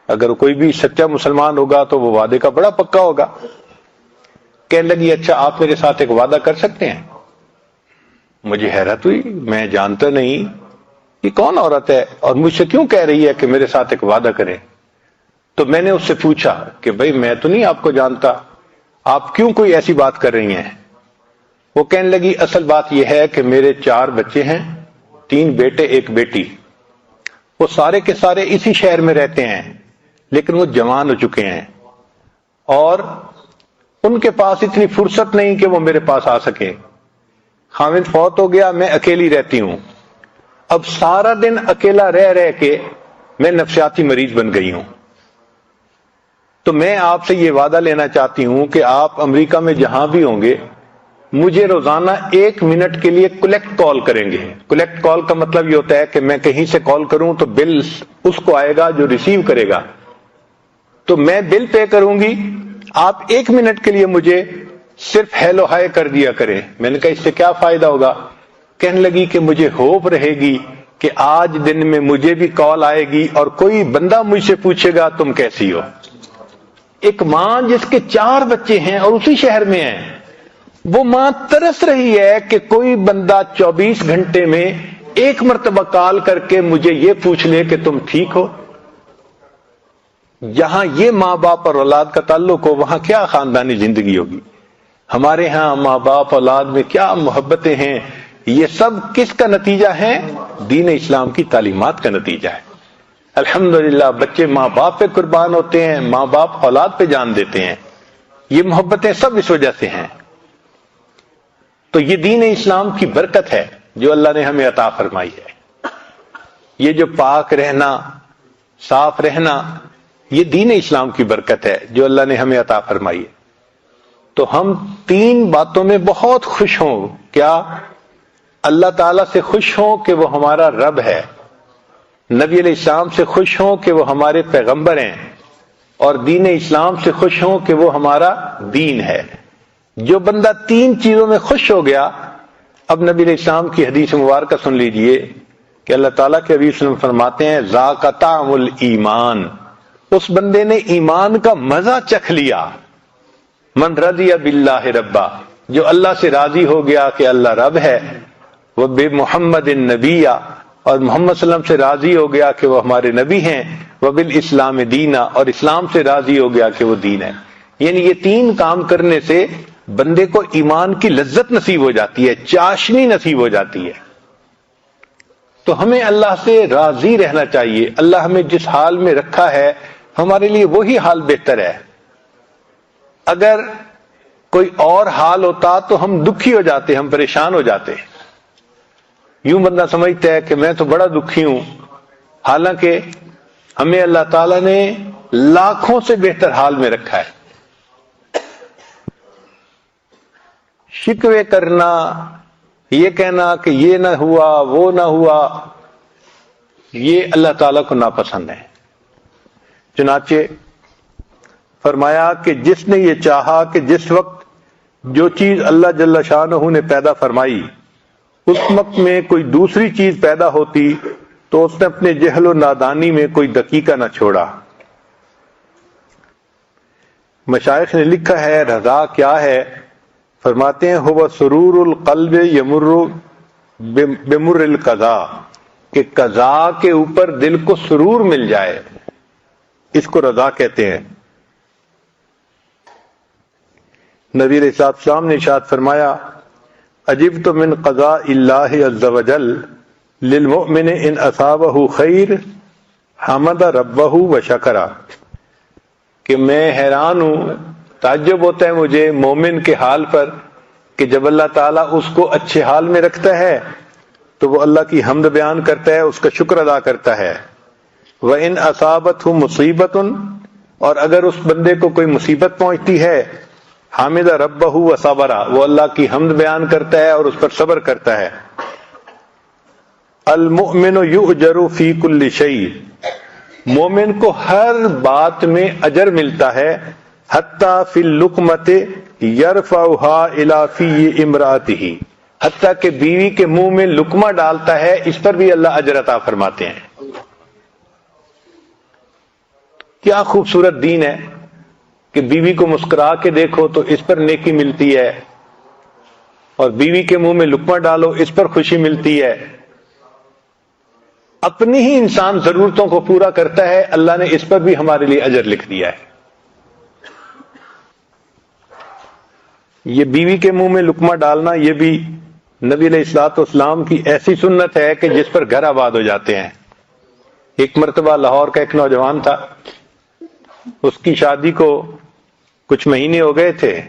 اگر کوئی بھی سچا مسلمان ہوگا تو وہ وعدے کا بڑا پکا ہوگا. کہنے لگی اچھا آپ میرے ساتھ ایک وعدہ کر سکتے ہیں؟ مجھے حیرت ہوئی, میں جانتا نہیں کہ کون عورت ہے اور مجھ سے کیوں کہہ رہی ہے کہ میرے ساتھ ایک وعدہ کریں. تو میں نے اس سے پوچھا کہ بھئی میں تو نہیں آپ کو جانتا, آپ کیوں کوئی ایسی بات کر رہی ہیں؟ وہ کہنے لگی اصل بات یہ ہے کہ میرے 4 بچے ہیں, 3 بیٹے 1 بیٹی. وہ سارے کے سارے اسی شہر میں رہتے ہیں لیکن وہ جوان ہو چکے ہیں اور ان کے پاس اتنی فرصت نہیں کہ وہ میرے پاس آ سکیں. خاوند فوت ہو گیا, میں اکیلی رہتی ہوں. اب سارا دن اکیلا رہ رہ کے میں نفسیاتی مریض بن گئی ہوں. تو میں آپ سے یہ وعدہ لینا چاہتی ہوں کہ آپ امریکہ میں جہاں بھی ہوں گے مجھے روزانہ 1 منٹ کے لیے کلیکٹ کال کریں گے. کلیکٹ کال کا مطلب یہ ہوتا ہے کہ میں کہیں سے کال کروں تو بل اس کو آئے گا جو ریسیو کرے گا, تو میں بل پے کروں گی, آپ 1 منٹ کے لیے مجھے صرف ہیلو ہائے کر دیا کریں. میں نے کہا اس سے کیا فائدہ ہوگا؟ کہنے لگی کہ مجھے ہوپ رہے گی کہ آج دن میں مجھے بھی کال آئے گی اور کوئی بندہ مجھ سے پوچھے گا تم کیسی ہو. ایک ماں جس کے 4 بچے ہیں اور اسی شہر میں ہیں, وہ ماں ترس رہی ہے کہ کوئی بندہ 24 گھنٹے میں 1 مرتبہ کال کر کے مجھے یہ پوچھ لے کہ تم ٹھیک ہو. جہاں یہ ماں باپ اور اولاد کا تعلق ہو وہاں کیا خاندانی زندگی ہوگی. ہمارے ہاں ماں باپ اولاد میں کیا محبتیں ہیں. یہ سب کس کا نتیجہ ہے؟ دین اسلام کی تعلیمات کا نتیجہ ہے. الحمدللہ بچے ماں باپ پہ قربان ہوتے ہیں, ماں باپ اولاد پہ جان دیتے ہیں. یہ محبتیں سب اس وجہ سے ہیں. تو یہ دین اسلام کی برکت ہے جو اللہ نے ہمیں عطا فرمائی ہے. یہ جو پاک رہنا, صاف رہنا, یہ دین اسلام کی برکت ہے جو اللہ نے ہمیں عطا فرمائی ہے. تو ہم 3 باتوں میں بہت خوش ہوں. کیا؟ اللہ تعالیٰ سے خوش ہوں کہ وہ ہمارا رب ہے, نبی علیہ السلام سے خوش ہوں کہ وہ ہمارے پیغمبر ہیں, اور دین اسلام سے خوش ہوں کہ وہ ہمارا دین ہے. جو بندہ 3 چیزوں میں خوش ہو گیا, اب نبی علیہ السلام کی حدیث مبارکہ سن لیجئے کہ اللہ تعالیٰ کے حبیب صلی اللہ علیہ وسلم فرماتے ہیں ذاق طعم الایمان, اس بندے نے ایمان کا مزہ چکھ لیا. من رضی باللہ ربا, جو اللہ سے راضی ہو گیا کہ اللہ رب ہے, وہ بے محمد النبی, اور محمد صلی اللہ علیہ وسلم سے راضی ہو گیا کہ وہ ہمارے نبی ہیں, وہ بالاسلام دینا, اور اسلام سے راضی ہو گیا کہ وہ دین ہے. یعنی یہ 3 کام کرنے سے بندے کو ایمان کی لذت نصیب ہو جاتی ہے, چاشنی نصیب ہو جاتی ہے. تو ہمیں اللہ سے راضی رہنا چاہیے. اللہ ہمیں جس حال میں رکھا ہے ہمارے لیے وہی حال بہتر ہے. اگر کوئی اور حال ہوتا تو ہم دکھی ہو جاتے, ہم پریشان ہو جاتے. یوں بندہ سمجھتا ہے کہ میں تو بڑا دکھی ہوں، حالانکہ ہمیں اللہ تعالیٰ نے لاکھوں سے بہتر حال میں رکھا ہے۔ شکوے کرنا، یہ کہنا کہ یہ نہ ہوا وہ نہ ہوا، یہ اللہ تعالیٰ کو ناپسند ہے۔ چنانچہ فرمایا کہ جس نے یہ چاہا کہ جس وقت جو چیز اللہ جل شانہ نے پیدا فرمائی اس وقت میں کوئی دوسری چیز پیدا ہوتی تو اس نے اپنے جہل و نادانی میں کوئی دقیقہ نہ چھوڑا۔ مشائخ نے لکھا ہے رضا کیا ہے؟ فرماتے ہیں ہوا سرور القلب یمر بمر القضاء، کہ قضاء کے اوپر دل کو سرور مل جائے، اس کو رضا کہتے ہیں۔ نبی علیہ السلام نے ارشاد فرمایا عجبت من قضاء اللہ عز وجل للمؤمن ان اصابہ خیر حمد ربہ وشکر، کہ میں حیران ہوں، تعجب ہوتا ہے مجھے مومن کے حال پر کہ جب اللہ تعالیٰ اس کو اچھے حال میں رکھتا ہے تو وہ اللہ کی حمد بیان کرتا ہے، اس کا شکر ادا کرتا ہے۔ وَإِنْ أَصَابَتْهُ مُصِیبَةٌ، اور اگر اس بندے کو کوئی مصیبت پہنچتی ہے حامد ربہ وصبر، وہ اللہ کی حمد بیان کرتا ہے اور اس پر صبر کرتا ہے۔ المؤمن یؤجر فی کل شیء، مومن کو ہر بات میں اجر ملتا ہے، حتیٰ فی اللقمۃ یرفعها الی فی امرأتہ، حتیٰ کہ بیوی کے منہ میں لقمہ ڈالتا ہے اس پر بھی اللہ اجر عطا فرماتے ہیں۔ کیا خوبصورت دین ہے کہ بیوی کو مسکرا کے دیکھو تو اس پر نیکی ملتی ہے، اور بیوی کے منہ میں لقمہ ڈالو اس پر خوشی ملتی ہے۔ اپنی ہی انسان ضرورتوں کو پورا کرتا ہے، اللہ نے اس پر بھی ہمارے لیے اجر لکھ دیا ہے۔ یہ بیوی کے منہ میں لقمہ ڈالنا یہ بھی نبی علیہ الصلوۃ والسلام کی ایسی سنت ہے کہ جس پر گھر آباد ہو جاتے ہیں۔ ایک مرتبہ لاہور کا ایک نوجوان تھا، اس کی شادی کو کچھ مہینے ہو گئے تھے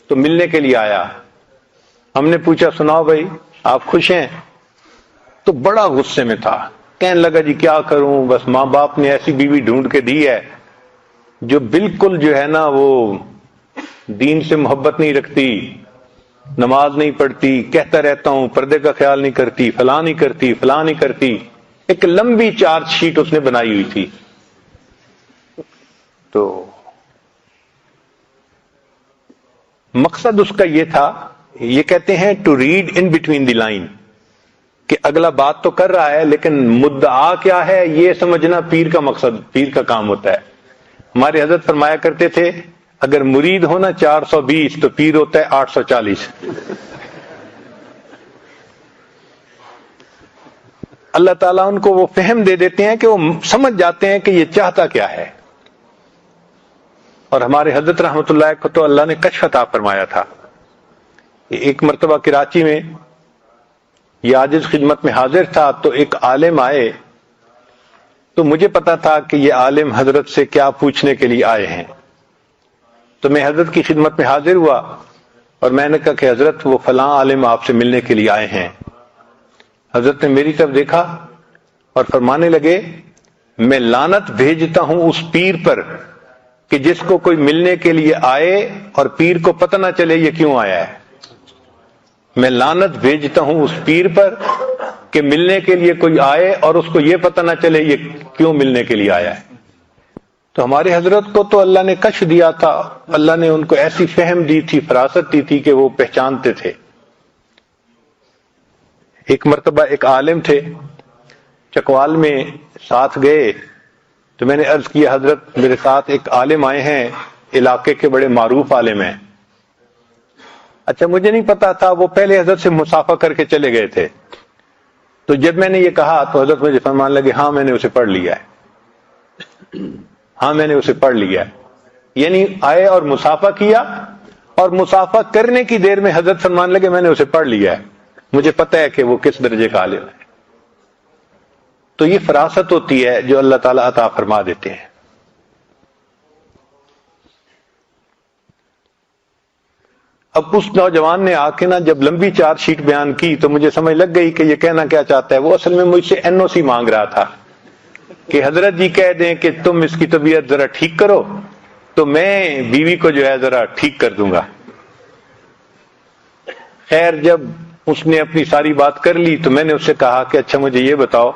تو ملنے کے لیے آیا۔ ہم نے پوچھا سناؤ بھائی آپ خوش ہیں؟ تو بڑا غصے میں تھا، کہنے لگا جی کیا کروں، بس ماں باپ نے ایسی بیوی ڈھونڈ کے دی ہے جو بالکل جو ہے نا وہ دین سے محبت نہیں رکھتی، نماز نہیں پڑھتی، کہتا رہتا ہوں پردے کا خیال نہیں کرتی، فلاں نہیں کرتی، فلاں نہیں کرتی۔ ایک لمبی چارج شیٹ اس نے بنائی ہوئی تھی۔ تو مقصد اس کا یہ تھا، یہ کہتے ہیں to read in between the line, کہ اگلا بات تو کر رہا ہے لیکن مدعا کیا ہے یہ سمجھنا پیر کا مقصد، پیر کا کام ہوتا ہے۔ ہمارے حضرت فرمایا کرتے تھے اگر مرید ہونا 420 تو پیر ہوتا ہے 840۔ اللہ تعالیٰ ان کو وہ فہم دے دیتے ہیں کہ وہ سمجھ جاتے ہیں کہ یہ چاہتا کیا ہے۔ اور ہمارے حضرت رحمت اللہ کو تو اللہ نے کشف عطا فرمایا تھا۔ ایک مرتبہ کراچی میں یہ عاجز خدمت میں حاضر تھا تو ایک عالم آئے، تو مجھے پتا تھا کہ یہ عالم حضرت سے کیا پوچھنے کے لیے آئے ہیں، تو میں حضرت کی خدمت میں حاضر ہوا اور میں نے کہا کہ حضرت وہ فلاں عالم آپ سے ملنے کے لیے آئے ہیں۔ حضرت نے میری طرف دیکھا اور فرمانے لگے میں لعنت بھیجتا ہوں اس پیر پر کہ جس کو کوئی ملنے کے لیے آئے اور پیر کو پتہ نہ چلے یہ کیوں آیا ہے۔ میں لعنت بھیجتا ہوں اس پیر پر کہ ملنے کے لیے کوئی آئے اور اس کو یہ پتہ نہ چلے یہ کیوں ملنے کے لیے آیا ہے۔ تو ہمارے حضرت کو تو اللہ نے کشف دیا تھا، اللہ نے ان کو ایسی فہم دی تھی، فراست دی تھی کہ وہ پہچانتے تھے۔ ایک مرتبہ ایک عالم تھے چکوال میں ساتھ گئے تو میں نے عرض کیا حضرت میرے ساتھ ایک عالم آئے ہیں، علاقے کے بڑے معروف عالم ہیں۔ اچھا مجھے نہیں پتا تھا، وہ پہلے حضرت سے مصافحہ کر کے چلے گئے تھے۔ تو جب میں نے یہ کہا تو حضرت مجھے فرمان لگے ہاں میں نے اسے پڑھ لیا ہے، ہاں میں نے اسے پڑھ لیا ہے۔ یعنی آئے اور مصافحہ کیا، اور مصافحہ کرنے کی دیر میں حضرت فرمان لگے میں نے اسے پڑھ لیا ہے، مجھے پتہ ہے کہ وہ کس درجے کا عالم ہے۔ تو یہ فراست ہوتی ہے جو اللہ تعالیٰ عطا فرما دیتے ہیں۔ اب اس نوجوان نے آ کے نا جب لمبی چارج شیٹ بیان کی تو مجھے سمجھ لگ گئی کہ یہ کہنا کیا چاہتا ہے. وہ اصل میں مجھ سے NOC مانگ رہا تھا کہ حضرت جی کہہ دیں کہ تم اس کی طبیعت ذرا ٹھیک کرو تو میں بیوی کو جو ہے ذرا ٹھیک کر دوں گا. خیر جب اس نے اپنی ساری بات کر لی تو میں نے اس سے کہا کہ اچھا مجھے یہ بتاؤ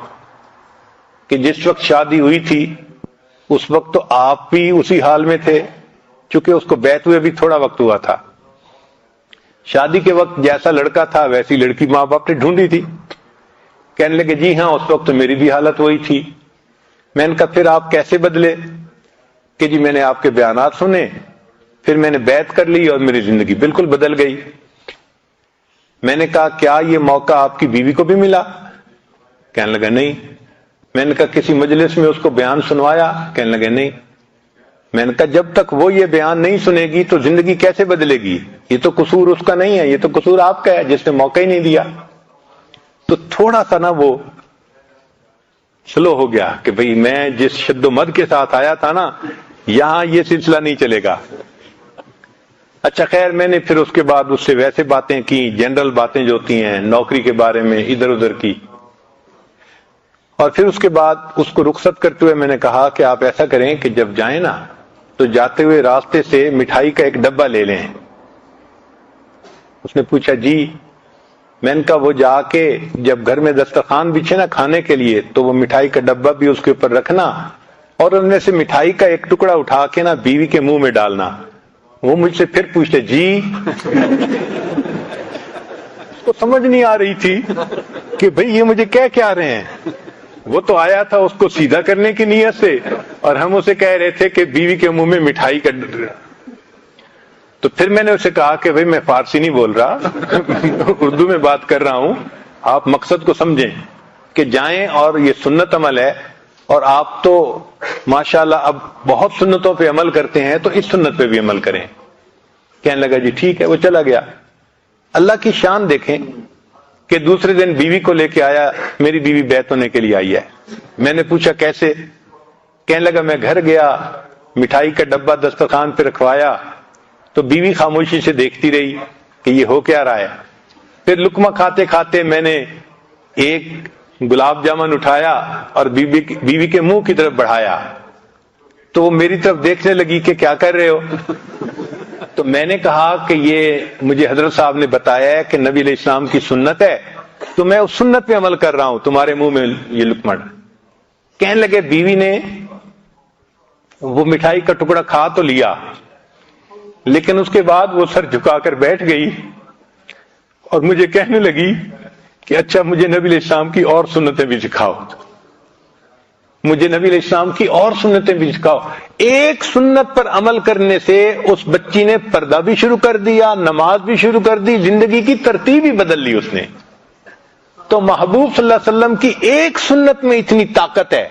کہ جس وقت شادی ہوئی تھی اس وقت تو آپ بھی اسی حال میں تھے، چونکہ اس کو بیعت ہوئے بھی تھوڑا وقت ہوا تھا. شادی کے وقت جیسا لڑکا تھا ویسی لڑکی ماں باپ نے ڈھونڈی تھی. کہنے لگے جی ہاں اس وقت تو میری بھی حالت وہی تھی. میں نے کہا پھر آپ کیسے بدلے؟ کہ جی میں نے آپ کے بیانات سنے، پھر میں نے بیعت کر لی اور میری زندگی بالکل بدل گئی. میں نے کہا کیا یہ موقع آپ کی بیوی کو بھی ملا؟ کہنے لگا نہیں. میں نے کہا کسی مجلس میں اس کو بیان سنوایا؟ کہنے لگے نہیں. میں نے کہا جب تک وہ یہ بیان نہیں سنے گی تو زندگی کیسے بدلے گی؟ یہ تو قصور اس کا نہیں ہے، یہ تو قصور آپ کا ہے جس نے موقع ہی نہیں دیا. تو تھوڑا سا نا وہ سلو ہو گیا کہ بھئی میں جس شد و مد کے ساتھ آیا تھا نا یہاں یہ سلسلہ نہیں چلے گا. اچھا خیر میں نے پھر اس کے بعد اس سے ویسے باتیں کی، جنرل باتیں جو ہوتی ہیں نوکری کے بارے میں ادھر ادھر کی. اور پھر اس کے بعد اس کو رخصت کرتے ہوئے میں نے کہا کہ آپ ایسا کریں کہ جب جائیں نا تو جاتے ہوئے راستے سے مٹھائی کا ایک ڈبہ لے لیں. اس نے پوچھا جی؟ میں نے کہا وہ جا کے جب گھر میں دسترخوان بچھے نا کھانے کے لیے تو وہ مٹھائی کا ڈبہ بھی اس کے اوپر رکھنا اور ان میں سے مٹھائی کا ایک ٹکڑا اٹھا کے نا بیوی کے منہ میں ڈالنا. وہ مجھ سے پھر پوچھتے جی؟ اس کو سمجھ نہیں آ رہی تھی کہ بھئی یہ مجھے کیا رہے ہیں. وہ تو آیا تھا اس کو سیدھا کرنے کی نیت سے اور ہم اسے کہہ رہے تھے کہ بیوی کے منہ میں مٹھائی کا. تو پھر میں نے اسے کہا کہ بھئی میں فارسی نہیں بول رہا اردو میں بات کر رہا ہوں، آپ مقصد کو سمجھیں کہ جائیں اور یہ سنت عمل ہے اور آپ تو ماشاءاللہ اب بہت سنتوں پہ عمل کرتے ہیں تو اس سنت پہ بھی عمل کریں. کہنے لگا جی ٹھیک ہے. وہ چلا گیا. اللہ کی شان دیکھیں کہ دوسرے دن بیوی کو لے کے آیا، میری بیوی بیعت ہونے کے لیے آئی ہے. میں نے پوچھا کیسے؟ کہنے لگا میں گھر گیا، مٹھائی کا ڈبہ دسترخوان پہ رکھوایا تو بیوی خاموشی سے دیکھتی رہی کہ یہ ہو کیا رہا ہے. پھر لقمہ کھاتے کھاتے میں نے ایک گلاب جامن اٹھایا اور بیوی کے منہ کی طرف بڑھایا تو وہ میری طرف دیکھنے لگی کہ کیا کر رہے ہو. تو میں نے کہا کہ یہ مجھے حضرت صاحب نے بتایا ہے کہ نبی علیہ السلام کی سنت ہے تو میں اس سنت پہ عمل کر رہا ہوں، تمہارے منہ میں یہ لقمہ. کہنے لگے بیوی نے وہ مٹھائی کا ٹکڑا کھا تو لیا لیکن اس کے بعد وہ سر جھکا کر بیٹھ گئی اور مجھے کہنے لگی کہ اچھا مجھے نبی علیہ السلام کی اور سنتیں بھی سکھاؤ، مجھے نبی علیہ السلام کی اور سنتیں بھی سکھاؤ. ایک سنت پر عمل کرنے سے اس بچی نے پردہ بھی شروع کر دیا، نماز بھی شروع کر دی، زندگی کی ترتیب ہی بدل لی اس نے. تو محبوب صلی اللہ علیہ وسلم کی ایک سنت میں اتنی طاقت ہے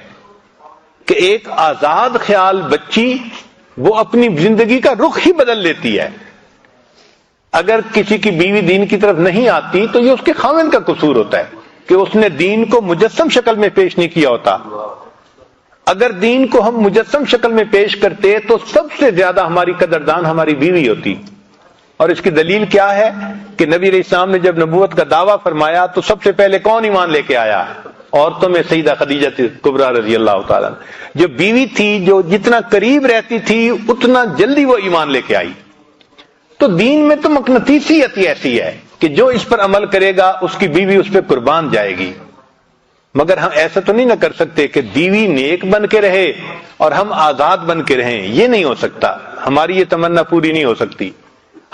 کہ ایک آزاد خیال بچی وہ اپنی زندگی کا رخ ہی بدل لیتی ہے. اگر کسی کی بیوی دین کی طرف نہیں آتی تو یہ اس کے خاوند کا قصور ہوتا ہے کہ اس نے دین کو مجسم شکل میں پیش نہیں کیا ہوتا. اگر دین کو ہم مجسم شکل میں پیش کرتے تو سب سے زیادہ ہماری قدردان ہماری بیوی ہوتی. اور اس کی دلیل کیا ہے کہ نبی علیہ السلام نے جب نبوت کا دعویٰ فرمایا تو سب سے پہلے کون ایمان لے کے آیا؟ عورتوں میں سیدہ خدیجہ کبریٰ رضی اللہ تعالیٰ، جو بیوی تھی جو جتنا قریب رہتی تھی اتنا جلدی وہ ایمان لے کے آئی. تو دین میں تو مقناطیسیت ایسی ہے کہ جو اس پر عمل کرے گا اس کی بیوی اس پہ قربان جائے گی. مگر ہم ایسا تو نہیں نہ کر سکتے کہ بیوی نیک بن کے رہے اور ہم آزاد بن کے رہیں، یہ نہیں ہو سکتا. ہماری یہ تمنا پوری نہیں ہو سکتی.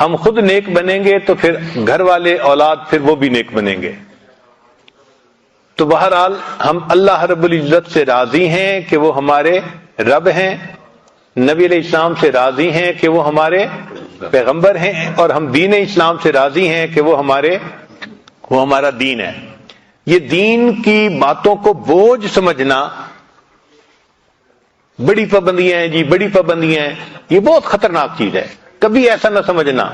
ہم خود نیک بنیں گے تو پھر گھر والے اولاد پھر وہ بھی نیک بنیں گے. تو بہرحال ہم اللہ رب العزت سے راضی ہیں کہ وہ ہمارے رب ہیں، نبی علیہ السلام سے راضی ہیں کہ وہ ہمارے پیغمبر ہیں، اور ہم دین اسلام سے راضی ہیں کہ وہ ہمارا دین ہے. یہ دین کی باتوں کو بوجھ سمجھنا، بڑی پابندیاں ہیں جی، بڑی پابندیاں ہیں، یہ بہت خطرناک چیز ہے. کبھی ایسا نہ سمجھنا.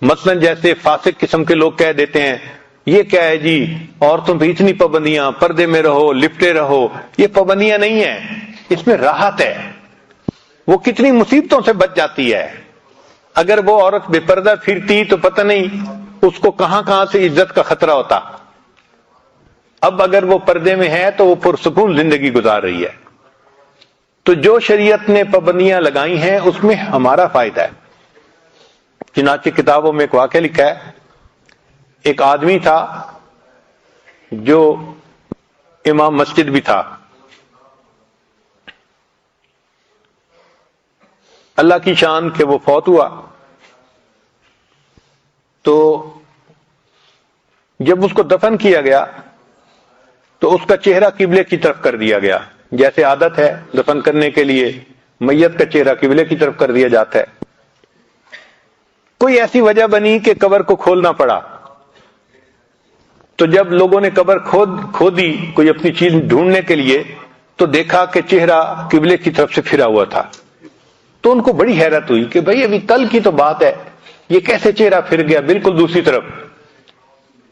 مثلا جیسے فاسق قسم کے لوگ کہہ دیتے ہیں یہ کیا ہے جی عورتوں پہ اتنی پابندیاں، پردے میں رہو، لپٹے رہو. یہ پابندیاں نہیں ہیں، اس میں راحت ہے. وہ کتنی مصیبتوں سے بچ جاتی ہے. اگر وہ عورت بے پردہ پھرتی تو پتہ نہیں اس کو کہاں کہاں سے عزت کا خطرہ ہوتا. اب اگر وہ پردے میں ہے تو وہ پرسکون زندگی گزار رہی ہے. تو جو شریعت نے پابندیاں لگائی ہیں اس میں ہمارا فائدہ ہے. چنانچہ کتابوں میں ایک واقعہ لکھا ہے، ایک آدمی تھا جو امام مسجد بھی تھا. اللہ کی شان کہ وہ فوت ہوا. تو جب اس کو دفن کیا گیا تو اس کا چہرہ قبلے کی طرف کر دیا گیا. جیسے عادت ہے دفن کرنے کے لیے میت کا چہرہ قبلے کی طرف کر دیا جاتا ہے. کوئی ایسی وجہ بنی کہ قبر کو کھولنا پڑا. تو جب لوگوں نے قبر کھودی کوئی اپنی چیز ڈھونڈنے کے لیے تو دیکھا کہ چہرہ قبلے کی طرف سے پھرا ہوا تھا. تو ان کو بڑی حیرت ہوئی کہ بھئی ابھی کل کی تو بات ہے، یہ کیسے چہرہ پھر گیا بالکل دوسری طرف.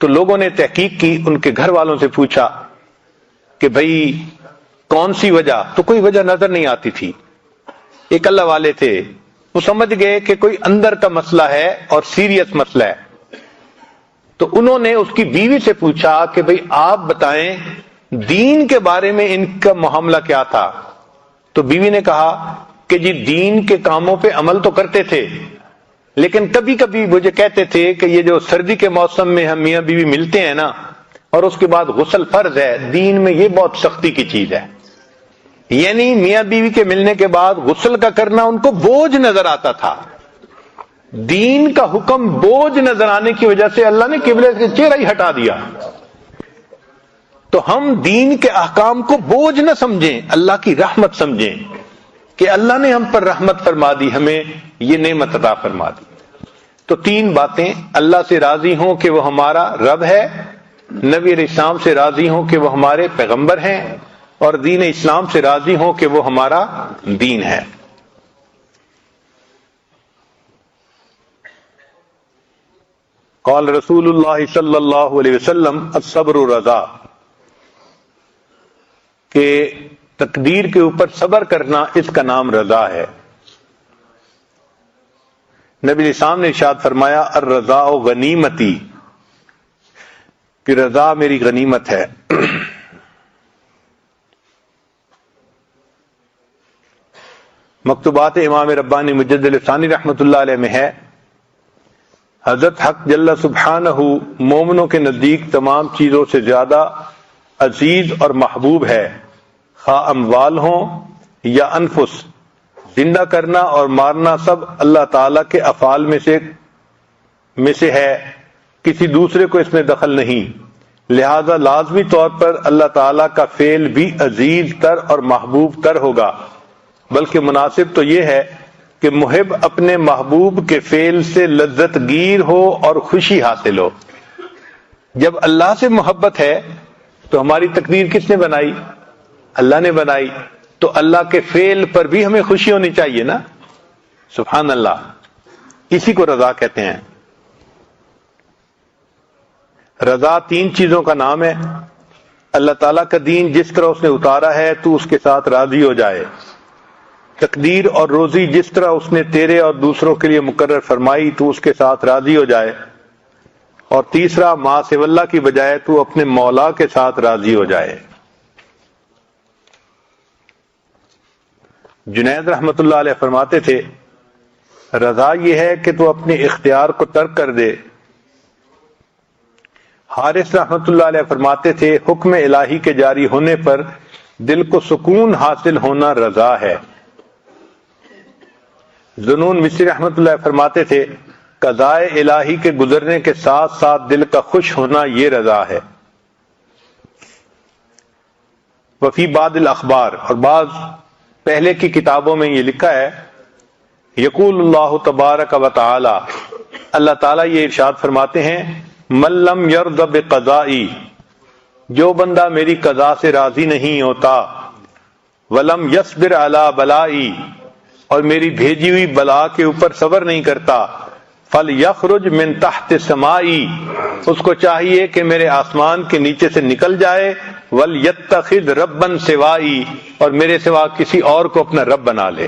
تو لوگوں نے تحقیق کی، ان کے گھر والوں سے پوچھا کہ بھئی کون سی وجہ؟ تو کوئی وجہ نظر نہیں آتی تھی. ایک اللہ والے تھے، وہ سمجھ گئے کہ کوئی اندر کا مسئلہ ہے اور سیریس مسئلہ ہے. تو انہوں نے اس کی بیوی سے پوچھا کہ بھئی آپ بتائیں دین کے بارے میں ان کا معاملہ کیا تھا. تو بیوی نے کہا کہ جی دین کے کاموں پہ عمل تو کرتے تھے، لیکن کبھی کبھی مجھے کہتے تھے کہ یہ جو سردی کے موسم میں ہم میاں بیوی ملتے ہیں نا، اور اس کے بعد غسل فرض ہے، دین میں یہ بہت سختی کی چیز ہے. یعنی میاں بیوی کے ملنے کے بعد غسل کا کرنا ان کو بوجھ نظر آتا تھا. دین کا حکم بوجھ نظر آنے کی وجہ سے اللہ نے قبلے سے چہرہ ہی ہٹا دیا. تو ہم دین کے احکام کو بوجھ نہ سمجھیں، اللہ کی رحمت سمجھیں کہ اللہ نے ہم پر رحمت فرما دی، ہمیں یہ نعمت عطا فرما دی. تو تین باتیں: اللہ سے راضی ہوں کہ وہ ہمارا رب ہے، نبی علیہ السلام سے راضی ہوں کہ وہ ہمارے پیغمبر ہیں، اور دین اسلام سے راضی ہوں کہ وہ ہمارا دین ہے. قال رسول اللہ صلی اللہ علیہ وسلم الصبر رضا، کہ تقدیر کے اوپر صبر کرنا اس کا نام رضا ہے. نبی علیہ السلام نے ارشاد فرمایا الرضا غنیمتی، کہ رضا میری غنیمت ہے. مکتوبات امام ربانی مجدد ثانی رحمۃ اللہ علیہ میں ہے، حضرت حق جل سبحانہ مومنوں کے نزدیک تمام چیزوں سے زیادہ عزیز اور محبوب ہے، خواہ اموال ہوں یا انفس. زندہ کرنا اور مارنا سب اللہ تعالیٰ کے افعال میں سے ہے، کسی دوسرے کو اس میں دخل نہیں. لہذا لازمی طور پر اللہ تعالیٰ کا فعل بھی عزیز تر اور محبوب تر ہوگا، بلکہ مناسب تو یہ ہے کہ محب اپنے محبوب کے فعل سے لذت گیر ہو اور خوشی حاصل ہو. جب اللہ سے محبت ہے تو ہماری تقدیر کس نے بنائی؟ اللہ نے بنائی. تو اللہ کے فعل پر بھی ہمیں خوشی ہونی چاہیے نا. سبحان اللہ، اسی کو رضا کہتے ہیں. رضا تین چیزوں کا نام ہے. اللہ تعالیٰ کا دین جس طرح اس نے اتارا ہے تو اس کے ساتھ راضی ہو جائے. تقدیر اور روزی جس طرح اس نے تیرے اور دوسروں کے لیے مقرر فرمائی تو اس کے ساتھ راضی ہو جائے. اور تیسرا ما سوی اللہ کی بجائے تو اپنے مولا کے ساتھ راضی ہو جائے. جنید رحمت اللہ علیہ فرماتے تھے رضا یہ ہے کہ تو اپنے اختیار کو ترک کر دے. حارث رحمت اللہ علیہ فرماتے تھے حکم الہی کے جاری ہونے پر دل کو سکون حاصل ہونا رضا ہے. ذنون مصری رحمت اللہ فرماتے تھے قضاء الہی کے گزرنے کے ساتھ ساتھ دل کا خوش ہونا یہ رضا ہے. وفی بعض الاخبار، اور بعض پہلے کی کتابوں میں یہ لکھا ہے یقول اللہ تبارک و تعالی، اللہ تعالیٰ یہ ارشاد فرماتے ہیں من لم یرض بقضائی، جو بندہ میری قضا سے راضی نہیں ہوتا، ولم یصبر علی بلائی، اور میری بھیجی ہوئی بلا کے اوپر صبر نہیں کرتا، فلیخرج من تحت سمائی، اس کو چاہیے کہ میرے آسمان کے نیچے سے نکل جائے، ولیتخذ ربا سوائی، اور میرے سوا کسی اور کو اپنا رب بنا لے.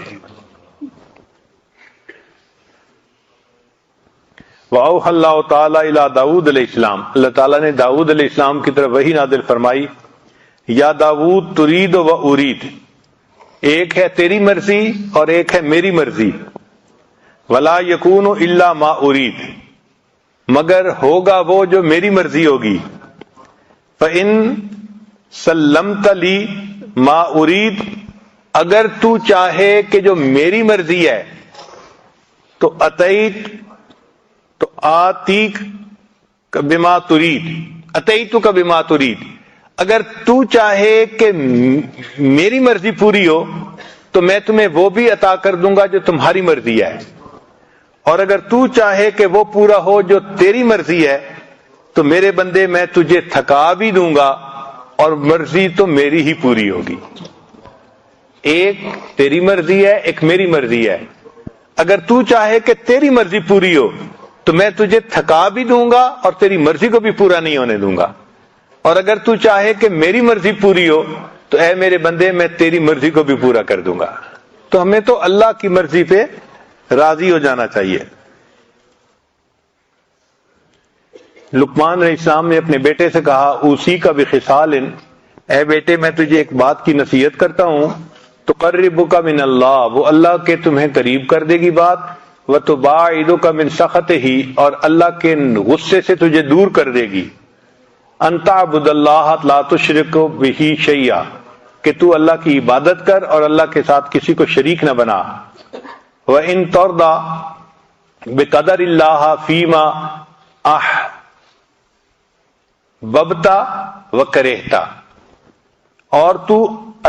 وَأَوْحَى اللَّهُ تَعَالَى إِلَى داؤد علیہ السلام، اللہ تعالیٰ نے داؤد علیہ السلام کی طرف وحی نازل فرمائی، یا داؤد ترید و ارید، ایک ہے تیری مرضی اور ایک ہے میری مرضی، ولا یکون الا ما ارید، مگر ہوگا وہ جو میری مرضی ہوگی، فَإِن سَلَّمْتَ لِي ما ارید، اگر تو چاہے کہ جو میری مرضی ہے تو اتیت تو آتیک بما ترید، اتیتک بما ترید، اگر تو چاہے کہ میری مرضی پوری ہو تو میں تمہیں وہ بھی عطا کر دوں گا جو تمہاری مرضی ہے، اور اگر تو چاہے کہ وہ پورا ہو جو تیری مرضی ہے تو میرے بندے میں تجھے تھکا بھی دوں گا اور مرضی تو میری ہی پوری ہوگی۔ ایک تیری مرضی ہے، ایک میری مرضی ہے، اگر تو چاہے کہ تیری مرضی پوری ہو تو میں تجھے تھکا بھی دوں گا اور تیری مرضی کو بھی پورا نہیں ہونے دوں گا، اور اگر تو چاہے کہ میری مرضی پوری ہو تو اے میرے بندے میں تیری مرضی کو بھی پورا کر دوں گا۔ تو ہمیں تو اللہ کی مرضی پہ راضی ہو جانا چاہیے۔ لقمان علیہ السلام نے اپنے بیٹے سے کہا، اوصی کا بخصال، اے بیٹے میں تجھے ایک بات کی نصیحت کرتا ہوں، تقربک من اللہ، وہ اللہ کے تمہیں قریب کر دے گی بات، وتباعدک من سخطہ، اور اللہ کے غصے سے تجھے دور کر دے گی، ان تعبد اللہ لا تشرک بہ شیئا، کہ تو اللہ کی عبادت کر اور اللہ کے ساتھ کسی کو شریک نہ بنا، وَإِن تَرْضَى بِقَدَرِ اللَّهِ فِيمَا أَحْبَبْتَ وَكَرِهْتَ، اور تو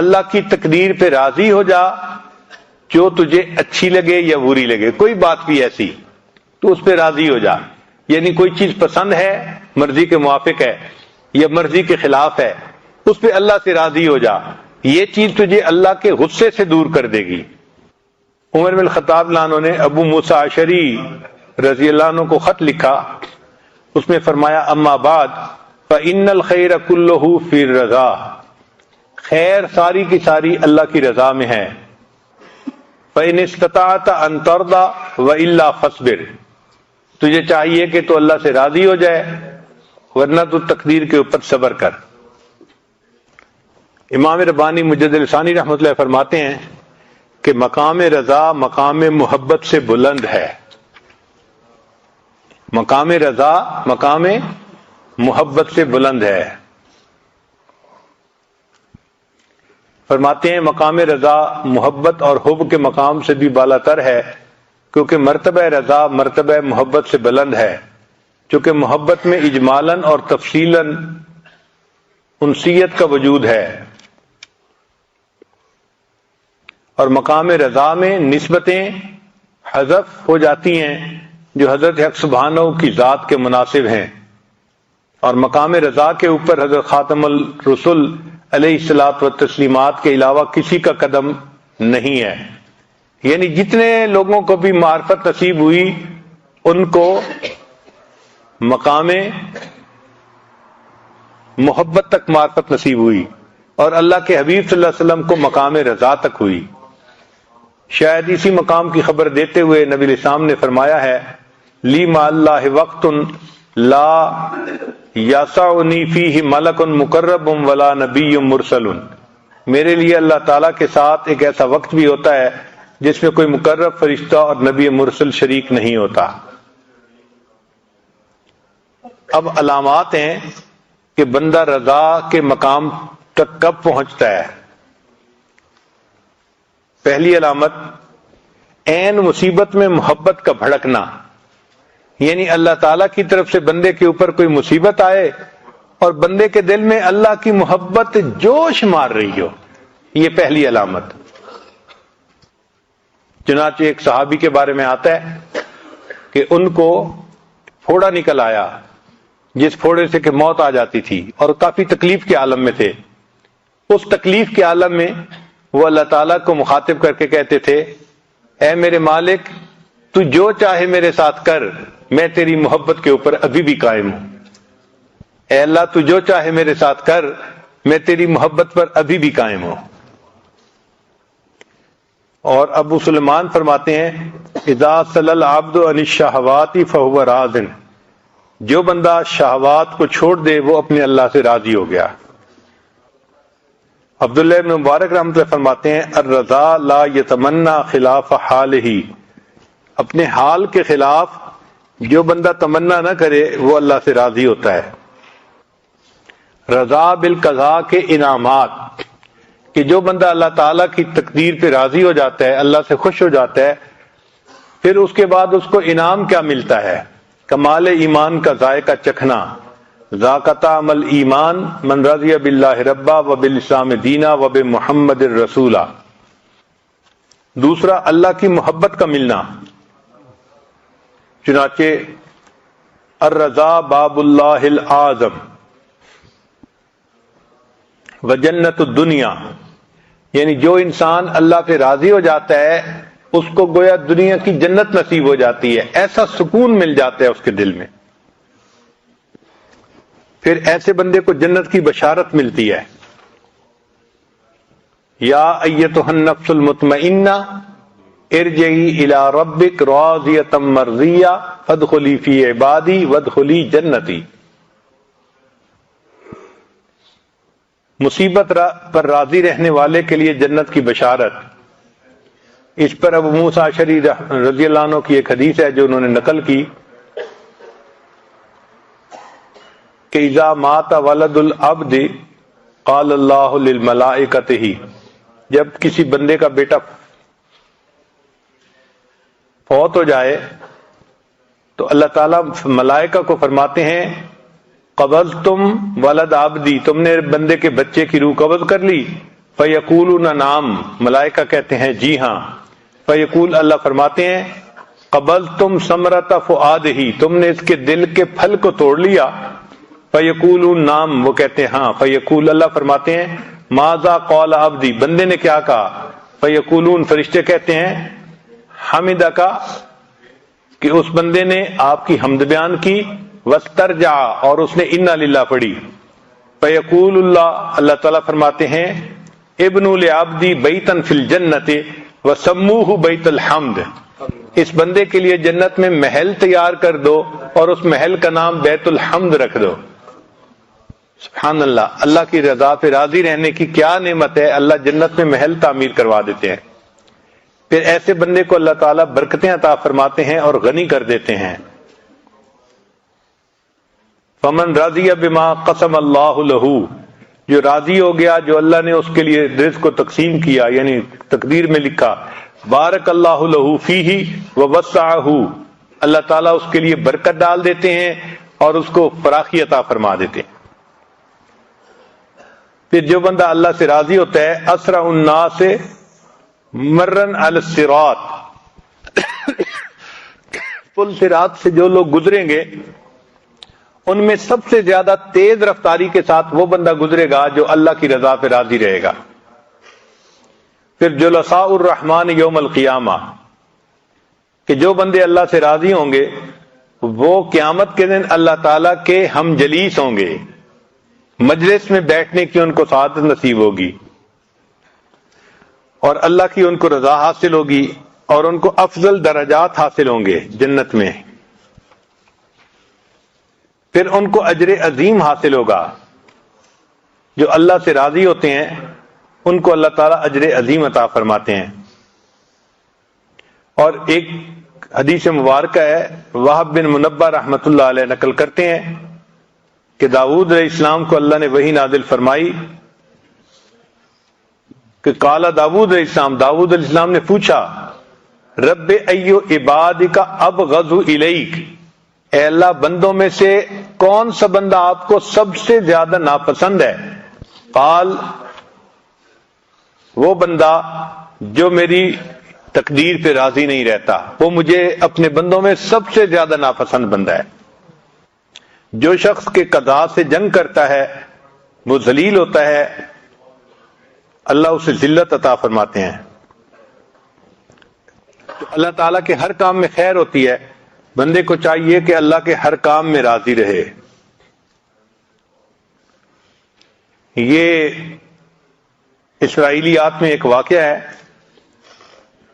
اللہ کی تقدیر پہ راضی ہو جا جو تجھے اچھی لگے یا بری لگے، کوئی بات بھی ایسی تو اس پہ راضی ہو جا، یعنی کوئی چیز پسند ہے، مرضی کے موافق ہے یا مرضی کے خلاف ہے، اس پہ اللہ سے راضی ہو جا، یہ چیز تجھے اللہ کے غصے سے دور کر دے گی۔ عمر بن الخطاب رضی اللہ عنہ نے ابو موسیٰ اشعری رضی اللہ عنہ کو خط لکھا، اس میں فرمایا، اما بعد فإن الخیر کلہ فی الرضا، خیر ساری کی ساری اللہ کی رضا میں ہے، فإن استطعت ان ترضى وإلا فاصبر، تجھے چاہیے کہ تو اللہ سے راضی ہو جائے ورنہ تو تقدیر کے اوپر صبر کر۔ امام ربانی مجدد لسانی رحمۃ اللہ فرماتے ہیں کہ مقام رضا مقام محبت سے بلند ہے، مقام رضا مقام محبت سے بلند ہے۔ فرماتے ہیں مقام رضا محبت اور حب کے مقام سے بھی بالا تر ہے، کیونکہ مرتبہ رضا مرتبہ محبت سے بلند ہے، چونکہ محبت میں اجمالاً اور تفصیلاً انسیت کا وجود ہے، اور مقام رضا میں نسبتیں حذف ہو جاتی ہیں جو حضرت حق سبحانہ کی ذات کے مناسب ہیں، اور مقام رضا کے اوپر حضرت خاتم الرسل علیہ الصلاۃ والتسلیمات کے علاوہ کسی کا قدم نہیں ہے، یعنی جتنے لوگوں کو بھی معرفت نصیب ہوئی ان کو مقام محبت تک معرفت نصیب ہوئی، اور اللہ کے حبیب صلی اللہ علیہ وسلم کو مقام رضا تک ہوئی۔ شاید اسی مقام کی خبر دیتے ہوئے نبی علیہ السلام نے فرمایا ہے، لی مع اللہ وقت لا یسعنی فیہ ملک مقرب ولا نبی مرسل، میرے لیے اللہ تعالیٰ کے ساتھ ایک ایسا وقت بھی ہوتا ہے جس میں کوئی مقرب فرشتہ اور نبی مرسل شریک نہیں ہوتا۔ اب علامات ہیں کہ بندہ رضا کے مقام تک کب پہنچتا ہے۔ پہلی علامت عین مصیبت میں محبت کا بھڑکنا، یعنی اللہ تعالیٰ کی طرف سے بندے کے اوپر کوئی مصیبت آئے اور بندے کے دل میں اللہ کی محبت جوش مار رہی ہو، یہ پہلی علامت۔ چنانچہ ایک صحابی کے بارے میں آتا ہے کہ ان کو پھوڑا نکل آیا، جس پھوڑے سے کہ موت آ جاتی تھی، اور کافی تکلیف کے عالم میں تھے۔ اس تکلیف کے عالم میں وہ اللہ تعالیٰ کو مخاطب کر کے کہتے تھے، اے میرے مالک تو جو چاہے میرے ساتھ کر، میں تیری محبت کے اوپر ابھی بھی قائم ہوں۔ اے اللہ تو جو چاہے میرے ساتھ کر، میں تیری محبت پر ابھی بھی قائم ہوں۔ اور ابو سلیمان فرماتے ہیں اذا صلی العبد عن الشہوات فہو راض، جو بندہ شہوات کو چھوڑ دے وہ اپنے اللہ سے راضی ہو گیا۔ عبداللہ ابن مبارک رحمۃ اللہ فرماتے ہیں الرضا لا یتمنا خلاف حالہ، اپنے حال کے خلاف جو بندہ تمنا نہ کرے وہ اللہ سے راضی ہوتا ہے۔ رضا بالقضاء کے انعامات، کہ جو بندہ اللہ تعالیٰ کی تقدیر پہ راضی ہو جاتا ہے، اللہ سے خوش ہو جاتا ہے، پھر اس کے بعد اس کو انعام کیا ملتا ہے؟ کمال ایمان کا ذائقہ چکھنا، ذاق طعم الایمان من رضی باللہ ربا و بالاسلام دینا و بمحمد الرسولہ۔ دوسرا اللہ کی محبت کا ملنا، چنانچہ الرضا باب اللہ الاعظم و جنت الدنیا، یعنی جو انسان اللہ پہ راضی ہو جاتا ہے اس کو گویا دنیا کی جنت نصیب ہو جاتی ہے، ایسا سکون مل جاتا ہے اس کے دل میں، پھر ایسے بندے کو جنت کی بشارت ملتی ہے۔ یا ایتھا النفس المطمئنہ ارجعی الی ربک راضیۃ مرضیہ فادخلی فی عبادی وادخلی جنتی۔ مصیبت پر راضی رہنے والے کے لیے جنت کی بشارت۔ اس پر ابو موسیٰ اشعری رضی اللہ عنہ کی ایک حدیث ہے جو انہوں نے نقل کی کہ اذا مات ولد العبد قال اللہ للملائکۃ، جب کسی بندے کا بیٹا فوت ہو جائے تو اللہ تعالیٰ ملائکہ کو فرماتے ہیں قبضتم ولد عبدی، تم نے بندے کے بچے کی روح قبض کر لی؟ فیقولون نعم، ملائکہ کہتے ہیں جی ہاں۔ فیقول، اللہ فرماتے ہیں قبضتم ثمرۃ فؤادہ، تم نے اس کے دل کے پھل کو توڑ لیا؟ فیقولون نعم، وہ کہتے ہیں ہاں۔ فیقول، اللہ فرماتے ہیں ماذا قال عبدی، بندے نے کیا کہا؟ فیقولون، فرشتے کہتے ہیں حمدک، کہ اس بندے نے آپ کی حمد بیان کی، واسترجع، اور اس نے انا للہ پڑھی۔ فیقول اللہ، اللہ تعالیٰ فرماتے ہیں ابنوا لعبدی بیتا فی الجنۃ وسموہ بیت الحمد، اس بندے کے لیے جنت میں محل تیار کر دو اور اس محل کا نام بیت الحمد رکھ دو۔ سبحان اللہ، اللہ کی رضا پہ راضی رہنے کی کیا نعمت ہے، اللہ جنت میں محل تعمیر کروا دیتے ہیں، پھر ایسے بندے کو اللہ تعالیٰ برکتیں عطا فرماتے ہیں اور غنی کر دیتے ہیں۔ فمن رضی بما قسم اللہ لہ، جو راضی ہو گیا جو اللہ نے اس کے لیے رزق کو تقسیم کیا، یعنی تقدیر میں لکھا، بارک اللہ لہ فیہ ووسعہ، اللہ تعالیٰ اس کے لیے برکت ڈال دیتے ہیں اور اس کو فراخی عطا فرما دیتے ہیں۔ پھر جو بندہ اللہ سے راضی ہوتا ہے، اسرع الناس مرن علی الصراط، پل صراط سے جو لوگ گزریں گے ان میں سب سے زیادہ تیز رفتاری کے ساتھ وہ بندہ گزرے گا جو اللہ کی رضا پہ راضی رہے گا۔ پھر جلساء الرحمن یوم القیامہ، کہ جو بندے اللہ سے راضی ہوں گے وہ قیامت کے دن اللہ تعالیٰ کے ہم جلیس ہوں گے، مجلس میں بیٹھنے کی ان کو سعادت نصیب ہوگی اور اللہ کی ان کو رضا حاصل ہوگی اور ان کو افضل درجات حاصل ہوں گے جنت میں۔ پھر ان کو اجر عظیم حاصل ہوگا، جو اللہ سے راضی ہوتے ہیں ان کو اللہ تعالیٰ اجر عظیم عطا فرماتے ہیں۔ اور ایک حدیث مبارکہ ہے، وہب بن منبہ رحمۃ اللہ علیہ نقل کرتے ہیں کہ داؤد علیہ السلام کو اللہ نے وحی نازل فرمائی کہ قال داؤد علیہ السلام، داؤد علیہ السلام نے پوچھا رب ایو عبادک ابغض الیک، اے اللہ بندوں میں سے کون سا بندہ آپ کو سب سے زیادہ ناپسند ہے؟ قال، وہ بندہ جو میری تقدیر پہ راضی نہیں رہتا، وہ مجھے اپنے بندوں میں سب سے زیادہ ناپسند بندہ ہے۔ جو شخص کے قضاء سے جنگ کرتا ہے وہ ذلیل ہوتا ہے، اللہ اسے ذلت عطا فرماتے ہیں۔ تو اللہ تعالیٰ کے ہر کام میں خیر ہوتی ہے، بندے کو چاہیے کہ اللہ کے ہر کام میں راضی رہے۔ یہ اسرائیلیات میں ایک واقعہ ہے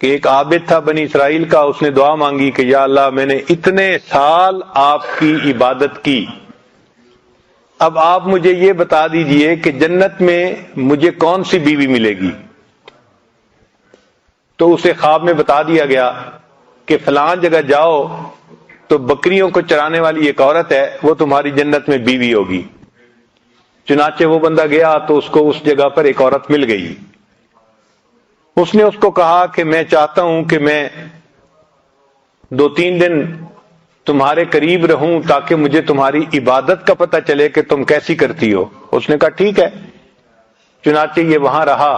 کہ ایک عابد تھا بنی اسرائیل کا، اس نے دعا مانگی کہ یا اللہ میں نے اتنے سال آپ کی عبادت کی، اب آپ مجھے یہ بتا دیجئے کہ جنت میں مجھے کون سی بیوی ملے گی؟ تو اسے خواب میں بتا دیا گیا کہ فلاں جگہ جاؤ تو بکریوں کو چرانے والی ایک عورت ہے، وہ تمہاری جنت میں بیوی ہوگی۔ چنانچہ وہ بندہ گیا تو اس کو اس جگہ پر ایک عورت مل گئی۔ اس نے اس کو کہا کہ میں چاہتا ہوں کہ میں 2-3 دن تمہارے قریب رہوں تاکہ مجھے تمہاری عبادت کا پتہ چلے کہ تم کیسی کرتی ہو۔ اس نے کہا ٹھیک ہے۔ چنانچہ یہ وہاں رہا۔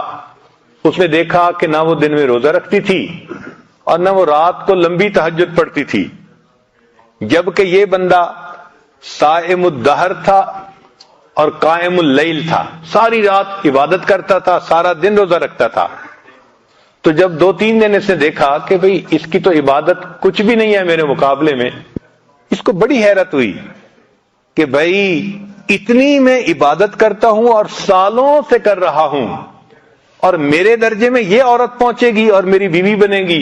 اس نے دیکھا کہ نہ وہ دن میں روزہ رکھتی تھی اور نہ وہ رات کو لمبی تہجد پڑھتی تھی، جبکہ یہ بندہ صائم الدہر تھا اور قائم اللیل تھا، ساری رات عبادت کرتا تھا، سارا دن روزہ رکھتا تھا۔ تو جب 2-3 دن اس نے دیکھا کہ بھئی اس کی تو عبادت کچھ بھی نہیں ہے میرے مقابلے میں، اس کو بڑی حیرت ہوئی کہ بھئی اتنی میں عبادت کرتا ہوں اور سالوں سے کر رہا ہوں، اور میرے درجے میں یہ عورت پہنچے گی اور میری بیوی بنے گی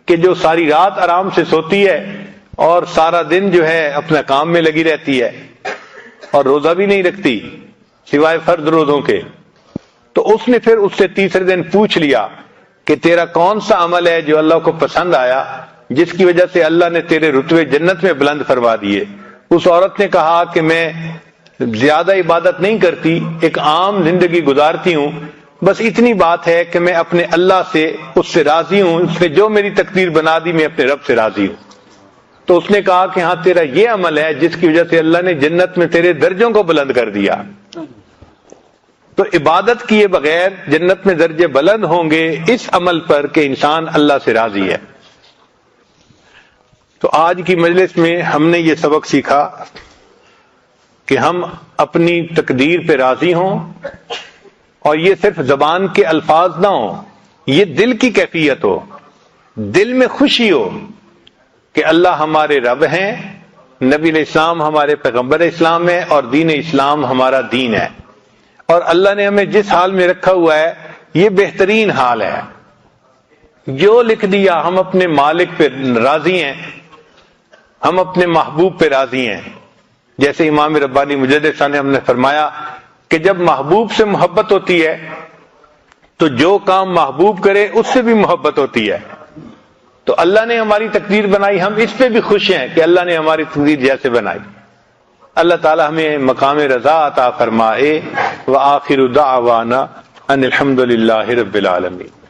کہ جو ساری رات آرام سے سوتی ہے اور سارا دن جو ہے اپنا کام میں لگی رہتی ہے اور روزہ بھی نہیں رکھتی سوائے فرض روزوں کے۔ تو اس نے پھر اس سے تیسرے دن پوچھ لیا کہ تیرا کون سا عمل ہے جو اللہ کو پسند آیا، جس کی وجہ سے اللہ نے تیرے رتبے جنت میں بلند فرما دیے؟ اس عورت نے کہا کہ میں زیادہ عبادت نہیں کرتی، ایک عام زندگی گزارتی ہوں، بس اتنی بات ہے کہ میں اپنے اللہ سے اس سے راضی ہوں، اس نے جو میری تقدیر بنا دی میں اپنے رب سے راضی ہوں۔ تو اس نے کہا کہ ہاں تیرا یہ عمل ہے جس کی وجہ سے اللہ نے جنت میں تیرے درجوں کو بلند کر دیا۔ تو عبادت کیے بغیر جنت میں درجے بلند ہوں گے اس عمل پر کہ انسان اللہ سے راضی ہے۔ تو آج کی مجلس میں ہم نے یہ سبق سیکھا کہ ہم اپنی تقدیر پہ راضی ہوں، اور یہ صرف زبان کے الفاظ نہ ہوں، یہ دل کی کیفیت ہو، دل میں خوشی ہو کہ اللہ ہمارے رب ہیں، نبی علیہ السلام ہمارے پیغمبر اسلام ہے، اور دین اسلام ہمارا دین ہے، اور اللہ نے ہمیں جس حال میں رکھا ہوا ہے یہ بہترین حال ہے۔ جو لکھ دیا ہم اپنے مالک پہ راضی ہیں، ہم اپنے محبوب پہ راضی ہیں۔ جیسے امام ربانی مجدد نے ہم نے فرمایا کہ جب محبوب سے محبت ہوتی ہے تو جو کام محبوب کرے اس سے بھی محبت ہوتی ہے۔ تو اللہ نے ہماری تقدیر بنائی، ہم اس پہ بھی خوش ہیں کہ اللہ نے ہماری تقدیر جیسے بنائی۔ اللہ تعالی ہمیں مقام رضا عطا فرمائے۔ وآخر دعوانا ان الحمد للہ رب العالمین۔